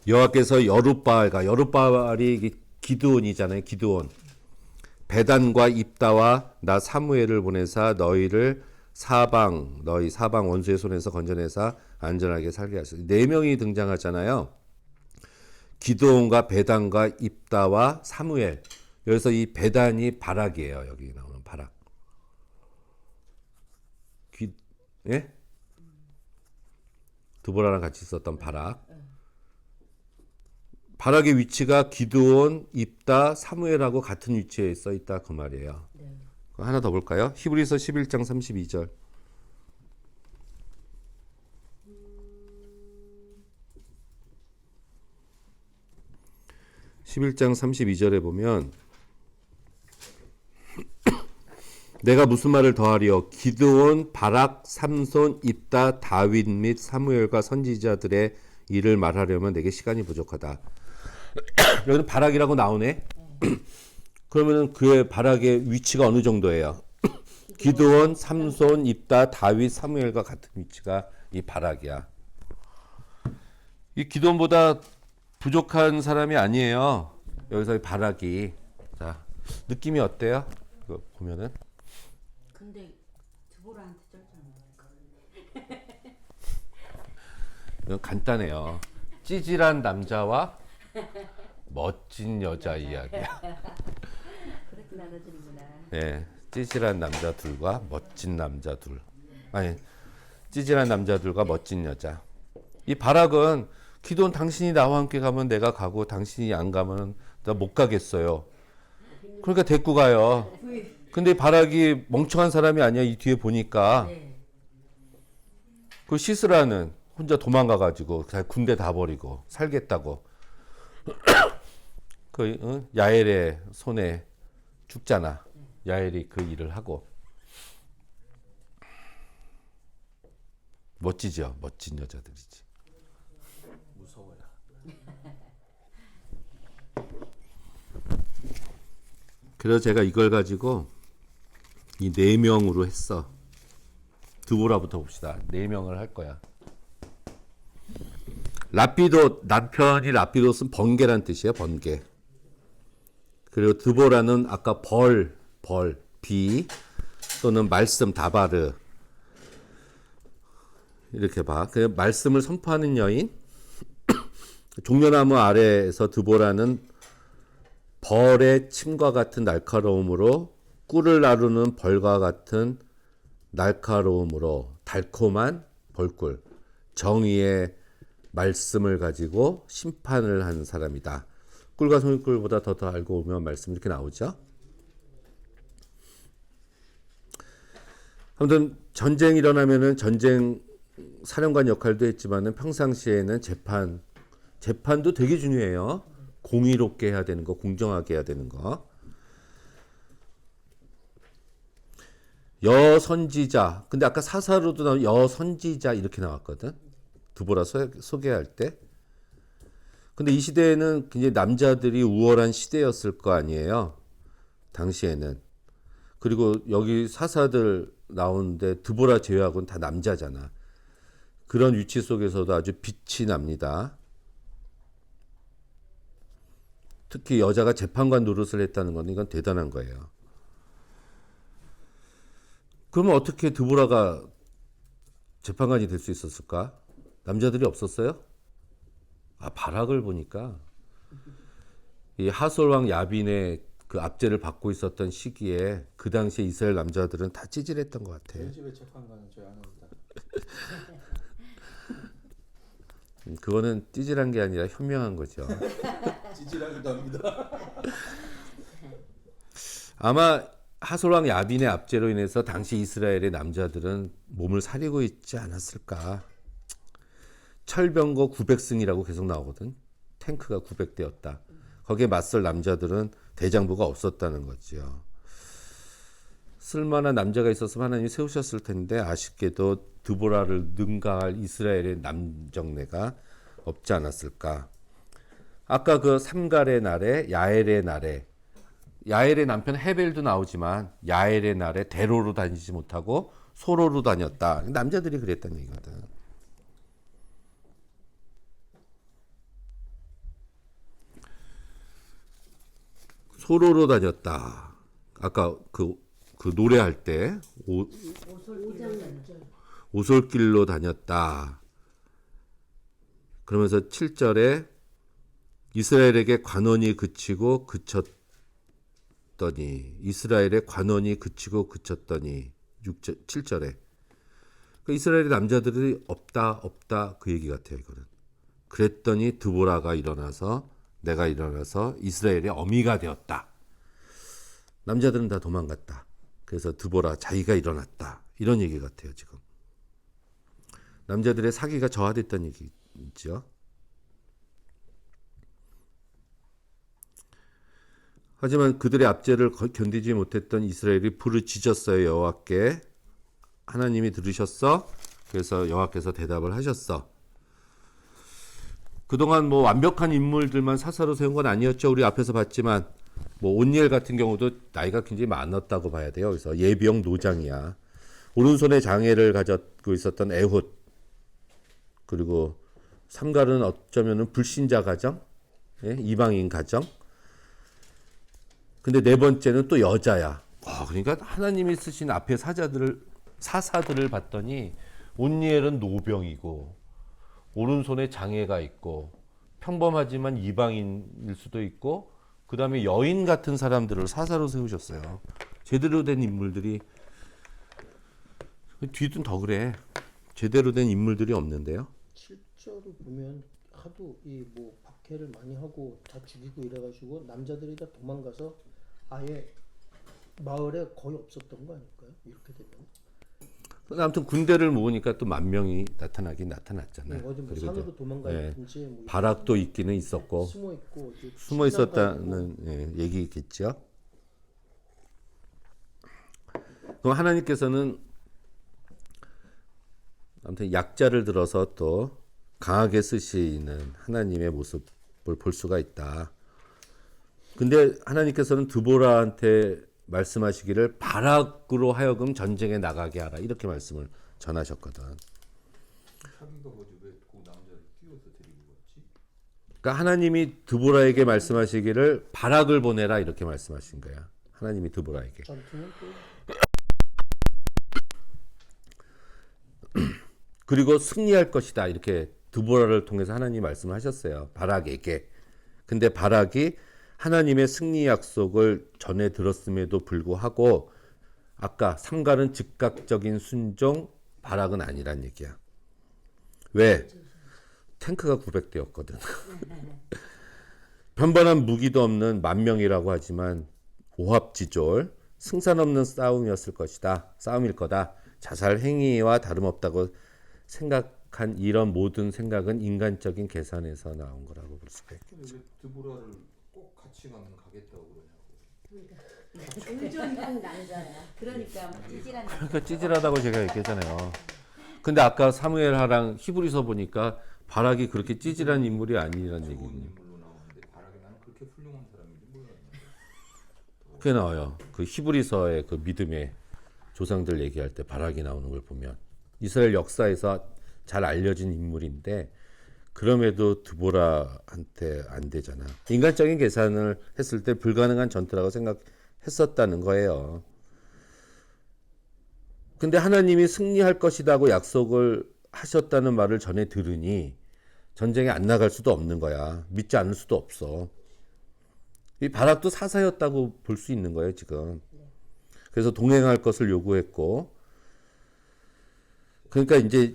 여호와께서 여룻바알이 기드온이잖아요. 기드온. 베단과 입다와 나 사무엘을 보내사 너희 사방 원수의 손에서 건져내사 안전하게 살게 하셨어요. 4명이 등장하잖아요. 기드온과 베단과 입다와 사무엘. 여기서 이 베단이 바락이에요. 여기 나오는 바락. 예? 드보라랑 같이 있었던 바락. 바락의 위치가 기드온, 입다, 사무엘하고 같은 위치에 써 있다 그 말이에요. 네. 하나 더 볼까요? 히브리서 11장 32절. 11장 32절에 보면 내가 무슨 말을 더하리요 기드온, 바락, 삼손, 입다, 다윗 및 사무엘과 선지자들의 일을 말하려면 내게 시간이 부족하다. 여기는 바락이라고 나오네. 그러면은 그의 바락의 위치가 어느 정도예요? 기드온, 삼손, 입다, 다윗, 사무엘과 같은 위치가 이 바락이야. 이 기드온보다 부족한 사람이 아니에요. 여기서 이 바락이. 자, 느낌이 어때요? 이거 보면은 근데 드보라한테 쩔잖아. 이건 간단해요. 찌질한 남자와 멋진 여자 이야기야. 그렇게 나눠주는구나. 네, 찌질한 남자 둘과 멋진 남자 둘. 아니, 찌질한 남자 둘과 멋진 여자. 이 바락은 기도는 당신이 나와 함께 가면 내가 가고 당신이 안 가면 나 못 가겠어요. 그러니까 데리고 가요. 근데 바락이 멍청한 사람이 아니야. 이 뒤에 보니까. 네. 그 시스라는 혼자 도망가가지고 군대 다 버리고 살겠다고 그 야엘의 손에 죽잖아. 야엘이 그 일을 하고. 멋지죠. 멋진 여자들이지. 무서워요. 그래서 제가 이걸 가지고 이 4명으로 했어. 드보라부터 봅시다. 4명을 할 거야. 라피도, 남편이 라피도스는 번개란 뜻이에요. 번개. 그리고 드보라는 아까 비 또는 말씀, 다바르. 이렇게 봐. 그 말씀을 선포하는 여인. 종려나무 아래에서 드보라는 벌의 침과 같은 날카로움으로 꿀을 나르는 벌과 같은 날카로움으로 달콤한 벌꿀, 정의의 말씀을 가지고 심판을 하는 사람이다. 꿀과 송이꿀보다 더 알고 오면 말씀 이렇게 나오죠. 아무튼 전쟁이 일어나면은 전쟁 사령관 역할도 했지만은 평상시에는 재판도 되게 중요해요. 공의롭게 해야 되는 거, 공정하게 해야 되는 거. 여선지자. 근데 아까 사사로도 나온 여선지자 이렇게 나왔거든. 드보라 소개할 때. 근데 이 시대에는 굉장히 남자들이 우월한 시대였을 거 아니에요. 당시에는. 그리고 여기 사사들 나오는데 드보라 제외하고는 다 남자잖아. 그런 위치 속에서도 아주 빛이 납니다. 특히 여자가 재판관 노릇을 했다는 건 이건 대단한 거예요. 그러면 어떻게 드보라가 재판관이 될 수 있었을까? 남자들이 없었어요? 아, 바락을 보니까 이 하솔왕 야빈의 그 압제를 받고 있었던 시기에 그 당시에 이스라엘 남자들은 다 찌질했던 것 같아. 저희 집의 재판관은 저희 안 합니다. 그거는 찌질한 게 아니라 현명한 거죠. 찌질하기도 합니다. 아마 하솔왕 야빈의 압제로 인해서 당시 이스라엘의 남자들은 몸을 사리고 있지 않았을까. 철병거 900승이라고 계속 나오거든. 탱크가 900대였다. 거기에 맞설 남자들은 대장부가 없었다는 거죠. 쓸만한 남자가 있었으면 하나님이 세우셨을 텐데 아쉽게도 드보라를 능가할 이스라엘의 남정네가 없지 않았을까. 아까 그 삼갈의 날에 야엘의 날에 야엘의 남편 헤벨도 나오지만 야엘의 날에 대로로 다니지 못하고 소로로 다녔다. 남자들이 그랬다는 얘기거든. 소로로 다녔다. 아까 그 노래할 때 오솔길로 다녔다. 그러면서 7절에 이스라엘에게 관원이 그치고 그쳤더니 이스라엘의 관원이 그치고 그쳤더니 7절에 그 이스라엘의 남자들이 없다 그 얘기 같아요. 이거는. 그랬더니 드보라가 내가 일어나서 이스라엘의 어미가 되었다. 남자들은 다 도망갔다. 그래서 드보라 자기가 일어났다. 이런 얘기 같아요. 지금. 남자들의 사기가 저하됐다는 얘기죠. 하지만 그들의 압제를 견디지 못했던 이스라엘이 부르짖었어요. 여호와께. 하나님이 들으셨어. 그래서 여호와께서 대답을 하셨어. 그동안 뭐 완벽한 인물들만 사사로 세운 건 아니었죠. 우리 앞에서 봤지만 뭐 온니엘 같은 경우도 나이가 굉장히 많았다고 봐야 돼요. 그래서 예비역 노장이야. 오른손에 장애를 가졌고 있었던 에훗, 그리고 삼갈은 어쩌면은 불신자 가정, 예? 이방인 가정. 근데 네 번째는 또 여자야. 그러니까 하나님이 쓰신 앞에 사사들을 봤더니 온니엘은 노병이고 오른손에 장애가 있고 평범하지만 이방인일 수도 있고 그 다음에 여인 같은 사람들을 사사로 세우셨어요. 제대로 된 인물들이 뒤든 더 그래. 제대로 된 인물들이 없는데요. 실제로 보면 하도 이 뭐 박해를 많이 하고 다 죽이고 이래가지고 남자들이 다 도망가서 아예 마을에 거의 없었던 거 아닐까요? 이렇게 되면. 아무튼 군대를 모으니까 또 10,000명이 나타나긴 나타났잖아요. 어디 뭐 그리고 산으로 이제, 도망가든지 뭐 바락도 있기는 있었고 숨어 있고 숨어 있었다는 얘기겠죠. 그럼 하나님께서는 아무튼 약자를 들어서 또 강하게 쓰시는 하나님의 모습을 볼 수가 있다. 근데 하나님께서는 드보라한테 말씀하시기를 바락으로 하여금 전쟁에 나가게 하라 이렇게 말씀을 전하셨거든. 자기가 뭐지 왜그 남자를 끼워서 데리고 갔지? 그러니까 하나님이 드보라에게 말씀하시기를 바락을 보내라 이렇게 말씀하신 거야. 하나님이 드보라에게. 전투는 또 그리고 승리할 것이다 이렇게 드보라를 통해서 하나님이 말씀을 하셨어요. 바락에게. 근데 바락이 하나님의 승리 약속을 전해 들었음에도 불구하고 아까 삼갈은 즉각적인 순종, 바락은 아니란 얘기야. 왜? 탱크가 900대였거든. 변변한 무기도 없는 10,000명이라고 하지만 오합지졸, 승산 없는 싸움이었을 것이다. 싸움일 거다. 자살 행위와 다름없다고 생각한 이런 모든 생각은 인간적인 계산에서 나온 거라고 볼 수가 있고. 근데 왜 드보라를 꼭 같이 가겠다고 그러냐고. 의존한 남자야. 그러니까 찌질한 그러니까 찌질하다고 제가 얘기했잖아요. 근데 아까 사무엘하랑 히브리서 보니까 바락이 그렇게 찌질한 인물이 아니라는 좋은 얘기군요. 인물로 나오는데 바락이 나는 그렇게 훌륭한 사람인지 몰랐는데. 그게 나와요. 그 히브리서의 그 믿음의 조상들 얘기할 때 바락이 나오는 걸 보면 이스라엘 역사에서 잘 알려진 인물인데 그럼에도 드보라한테 안 되잖아. 인간적인 계산을 했을 때 불가능한 전투라고 생각했었다는 거예요. 근데 하나님이 승리할 것이라고 약속을 하셨다는 말을 전해 들으니 전쟁에 안 나갈 수도 없는 거야. 믿지 않을 수도 없어. 이 바락도 사사였다고 볼 수 있는 거예요, 지금. 그래서 동행할 것을 요구했고, 그러니까 이제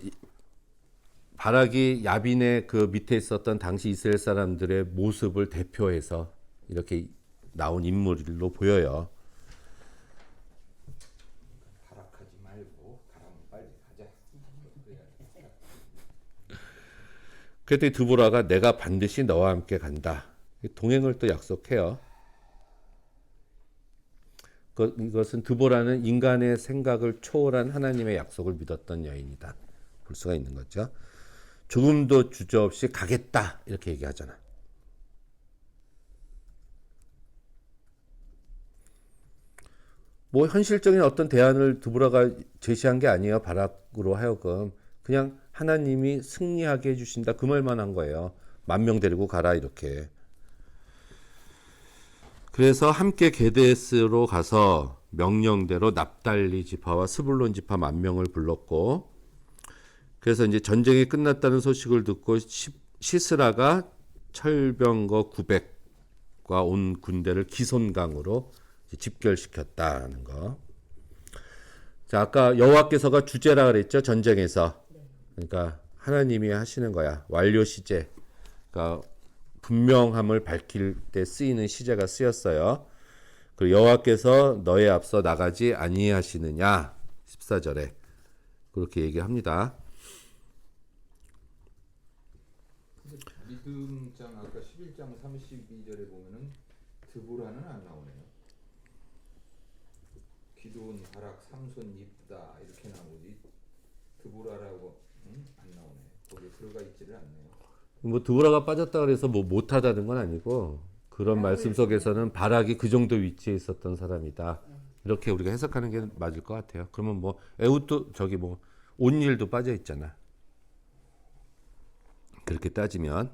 바락이 야빈의 그 밑에 있었던 당시 이스라엘 사람들의 모습을 대표해서 이렇게 나온 인물로 보여요. 바락하지 말고 가라면 빨리 가자. 그래야 그랬더니 드보라가 내가 반드시 너와 함께 간다. 동행을 또 약속해요. 이것은 드보라는 인간의 생각을 초월한 하나님의 약속을 믿었던 여인이다. 볼 수가 있는 거죠. 조금도 주저없이 가겠다 이렇게 얘기하잖아. 뭐 현실적인 어떤 대안을 드보라가 제시한 게 아니에요. 바락으로 하여금 그냥 하나님이 승리하게 해주신다 그 말만 한 거예요. 10,000명 데리고 가라 이렇게. 그래서 함께 게데스로 가서 명령대로 납달리 지파와 스불론 지파 10,000명을 불렀고, 그래서 이제 전쟁이 끝났다는 소식을 듣고 시스라가 철병거 900과 온 군대를 기손강으로 집결시켰다는 거. 자, 아까 여호와께서가 주제라 그랬죠, 전쟁에서. 그러니까 하나님이 하시는 거야. 완료 시제. 그러니까 분명함을 밝힐 때 쓰이는 시제가 쓰였어요. 그리고 여호와께서 너의 앞서 나가지 아니하시느냐 14절에 그렇게 얘기합니다. 믿음장 아까 11장 32절에 보면은 드보라는 안 나오네요. 기드온, 바락, 삼손, 입다 이렇게 나오지 드보라라고 안 나오네. 거기에 들어가 있지를 않네요. 뭐 드보라가 빠졌다 그래서 뭐 못하다는 건 아니고 그런 말씀 속에서는 바락이 그 정도 위치에 있었던 사람이다. 이렇게 우리가 해석하는 게 맞을 것 같아요. 그러면 뭐 에훗도 저기 뭐 온일도 빠져 있잖아. 그렇게 따지면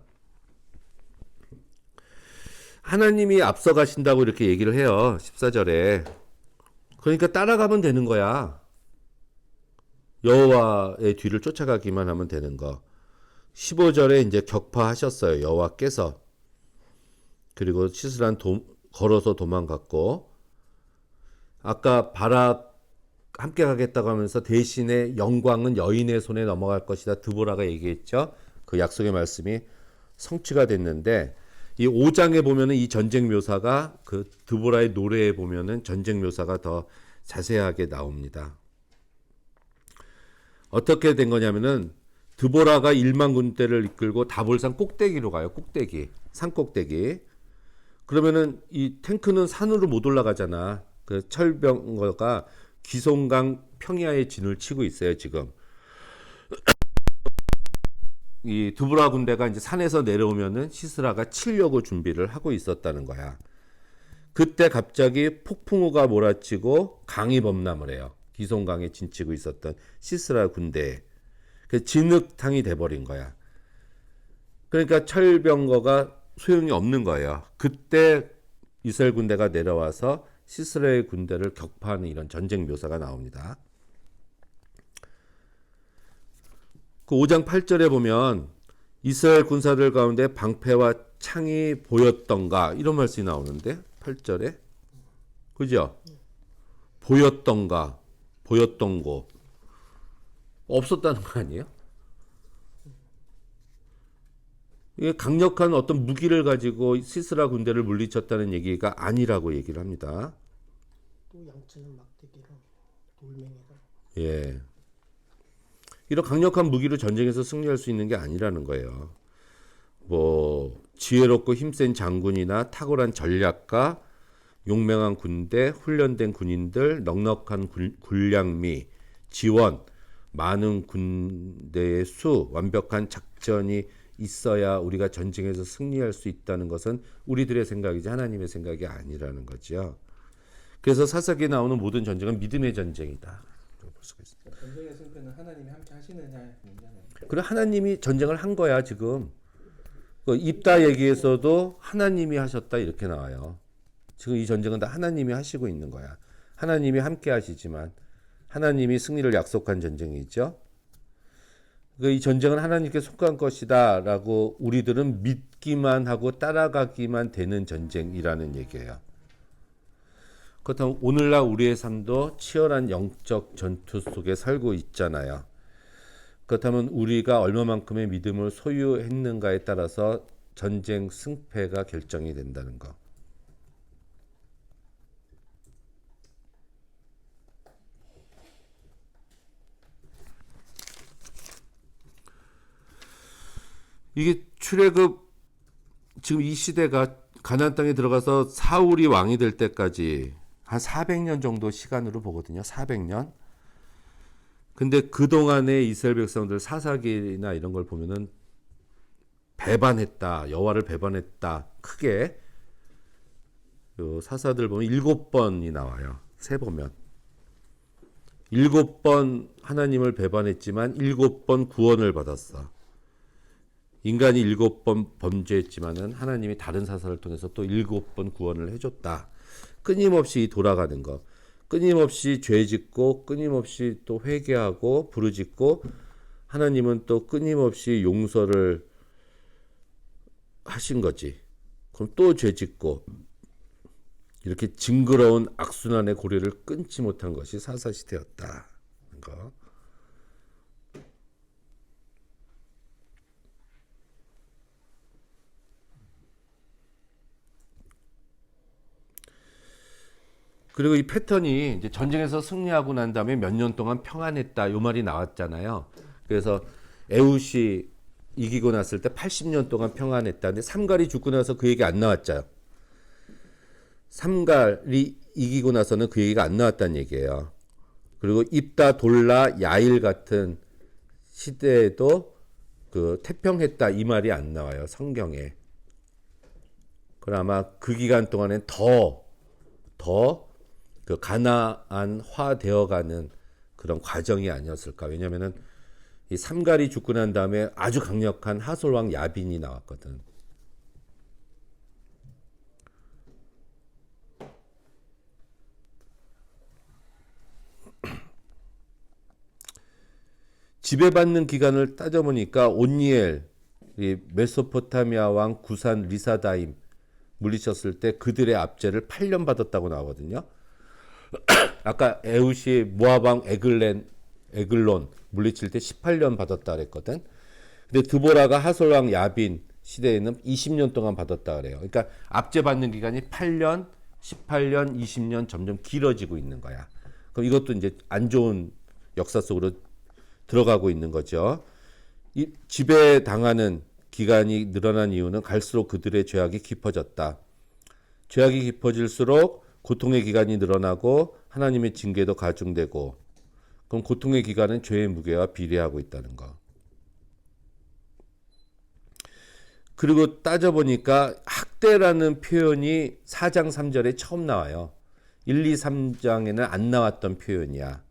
하나님이 앞서가신다고 이렇게 얘기를 해요. 14절에. 그러니까 따라가면 되는 거야. 여호와의 뒤를 쫓아가기만 하면 되는 거. 15절에 이제 격파하셨어요. 여호와께서. 그리고 시스란 걸어서 도망갔고 아까 바락 함께 가겠다고 하면서 대신에 영광은 여인의 손에 넘어갈 것이다. 드보라가 얘기했죠. 그 약속의 말씀이 성취가 됐는데 이 5장에 보면은 이 전쟁 묘사가 그 드보라의 노래에 보면은 전쟁 묘사가 더 자세하게 나옵니다. 어떻게 된 거냐면은 드보라가 1만 군대를 이끌고 다볼산 꼭대기로 가요. 꼭대기. 산 꼭대기. 그러면은 이 탱크는 산으로 못 올라가잖아. 그 철병거가 기송강 평야의 진을 치고 있어요, 지금. 이 드보라 군대가 이제 산에서 내려오면은 시스라가 치려고 준비를 하고 있었다는 거야. 그때 갑자기 폭풍우가 몰아치고 강이 범람을 해요. 기송강에 진치고 있었던 시스라 군대에. 그 진흙탕이 돼버린 거야. 그러니까 철병거가 소용이 없는 거예요. 그때 이스라엘 군대가 내려와서 시스라의 군대를 격파하는 이런 전쟁 묘사가 나옵니다. 그 5장 8절에 보면 이스라엘 군사들 가운데 방패와 창이 보였던가 이런 말씀이 나오는데 8절에 그죠? 보였던가 보였던 곳 없었다는 거 아니에요? 이게 강력한 어떤 무기를 가지고 시스라 군대를 물리쳤다는 얘기가 아니라고 얘기를 합니다. 또 양치는 막대기랑 돌멩이랑. 예. 이런 강력한 무기로 전쟁에서 승리할 수 있는 게 아니라는 거예요. 뭐 지혜롭고 힘센 장군이나 탁월한 전략가, 용맹한 군대, 훈련된 군인들, 넉넉한 군량미, 지원, 많은 군대의 수, 완벽한 작전이 있어야 우리가 전쟁에서 승리할 수 있다는 것은 우리들의 생각이지 하나님의 생각이 아니라는 거죠. 그래서 사사기에 나오는 모든 전쟁은 믿음의 전쟁이다. 볼 수가 있습니다. 전쟁의 승패는 하나님이 함께 하시느냐의 문제네요. 그리고 하나님이 전쟁을 한 거야 지금. 그 입다 얘기에서도 하나님이 하셨다 이렇게 나와요. 지금 이 전쟁은 다 하나님이 하시고 있는 거야. 하나님이 함께 하시지만 하나님이 승리를 약속한 전쟁이죠. 이 전쟁은 하나님께 속한 것이다 라고 우리들은 믿기만 하고 따라가기만 되는 전쟁이라는 얘기예요. 그렇다면 오늘날 우리의 삶도 치열한 영적 전투 속에 살고 있잖아요. 그렇다면 우리가 얼마만큼의 믿음을 소유했는가에 따라서 전쟁 승패가 결정이 된다는 거. 이게 출애굽 지금 이 시대가 가나안 땅에 들어가서 사울이 왕이 될 때까지 한 400년 정도 시간으로 보거든요. 400년. 근데 그동안의 이스라엘 백성들 사사기나 이런 걸 보면은 배반했다. 여호와를 배반했다. 크게 요 사사들 보면 7번이 나와요. 세 보면 7번 하나님을 배반했지만 7번 구원을 받았어. 인간이 7번 범죄했지만은 하나님이 다른 사사를 통해서 또 7번 구원을 해줬다. 끊임없이 돌아가는 거. 끊임없이 죄 짓고 끊임없이 또 회개하고 부르짖고 하나님은 또 끊임없이 용서를 하신 거지. 그럼 또 죄 짓고 이렇게 징그러운 악순환의 고리를 끊지 못한 것이 사사시대였다. 거. 그리고 이 패턴이 이제 전쟁에서 승리하고 난 다음에 몇 년 동안 평안했다. 이 말이 나왔잖아요. 그래서 에훗이 이기고 났을 때 80년 동안 평안했다. 근데 삼갈이 죽고 나서 그 얘기 안 나왔죠. 삼갈이 이기고 나서는 그 얘기가 안 나왔다는 얘기예요. 그리고 입다, 돌라, 야일 같은 시대에도 그 태평했다 이 말이 안 나와요. 성경에. 그럼 아마 그 기간 동안엔 더 그 가나안화 되어가는 그런 과정이 아니었을까. 왜냐면은 이 삼갈이 죽고 난 다음에 아주 강력한 하솔왕 야빈이 나왔거든. 지배받는 기간을 따져보니까 온니엘, 이 메소포타미아 왕 구산 리사다임 물리쳤을 때 그들의 압제를 8년 받았다고 나오거든요. 아까 에웃이 모압 왕 에글론 물리칠 때 18년 받았다 그랬거든. 근데 드보라가 하솔 왕 야빈 시대에는 20년 동안 받았다 그래요. 그러니까 압제받는 기간이 8년, 18년, 20년 점점 길어지고 있는 거야. 그럼 이것도 이제 안 좋은 역사 속으로 들어가고 있는 거죠. 이 지배당하는 기간이 늘어난 이유는 갈수록 그들의 죄악이 깊어졌다. 죄악이 깊어질수록 고통의 기간이 늘어나고 하나님의 징계도 가중되고, 그럼 고통의 기간은 죄의 무게와 비례하고 있다는 거. 그리고 따져보니까 학대라는 표현이 4장 3절에 처음 나와요. 1, 2, 3장에는 안 나왔던 표현이야.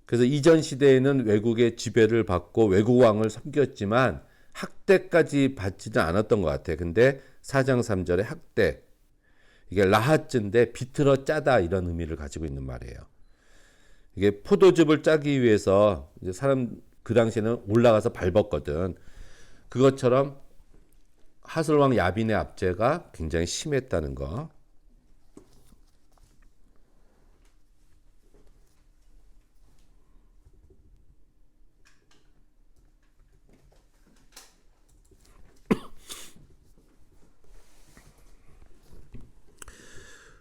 그래서 이전 시대에는 외국의 지배를 받고 외국 왕을 섬겼지만 학대까지 받지는 않았던 것 같아. 근데 4장 3절에 학대, 이게 라하츠인데 비틀어 짜다 이런 의미를 가지고 있는 말이에요. 이게 포도즙을 짜기 위해서 이제 사람 그 당시에는 올라가서 밟았거든. 그것처럼 하솔왕 야빈의 압제가 굉장히 심했다는 거.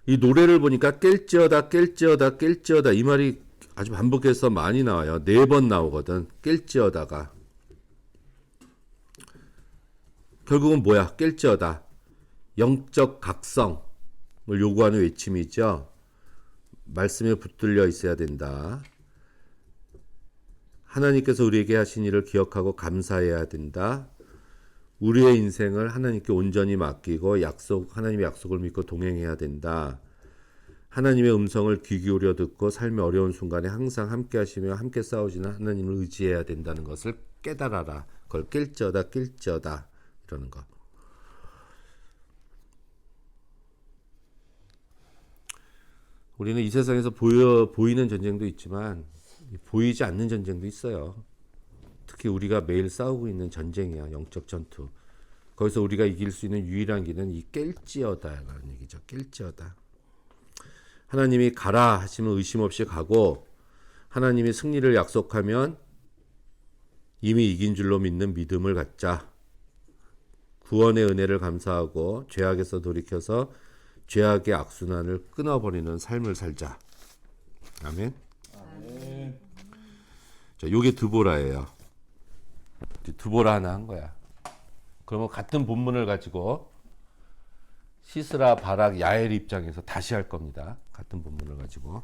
이 노래를 보니까 깰지어다 깰지어다 깰지어다 이 말이 아주 반복해서 많이 나와요. 4번 나오거든. 깰지어다가. 결국은 뭐야? 깰지어다. 영적 각성을 요구하는 외침이죠. 말씀에 붙들려 있어야 된다. 하나님께서 우리에게 하신 일을 기억하고 감사해야 된다. 우리의 인생을 하나님께 온전히 맡기고 하나님의 약속을 믿고 동행해야 된다. 하나님의 음성을 귀 기울여 듣고 삶의 어려운 순간에 항상 함께 하시며 함께 싸우시는 하나님을 의지해야 된다는 것을 깨달아라. 그걸 깰지어다 깰지어다 이러는 거. 우리는 이 세상에서 보이는 전쟁도 있지만 보이지 않는 전쟁도 있어요. 특히 우리가 매일 싸우고 있는 전쟁이야. 영적 전투. 거기서 우리가 이길 수 있는 유일한 길은 이 깰지어다라는 얘기죠. 깰지어다. 하나님이 가라 하시면 의심 없이 가고, 하나님이 승리를 약속하면 이미 이긴 줄로 믿는 믿음을 갖자. 구원의 은혜를 감사하고 죄악에서 돌이켜서 죄악의 악순환을 끊어버리는 삶을 살자. 아멘. 아멘. 자, 요게 드보라예요. 드보라 하나 한 거야. 그러면 같은 본문을 가지고 시스라, 바락, 야엘 입장에서 다시 할 겁니다. 같은 본문을 가지고.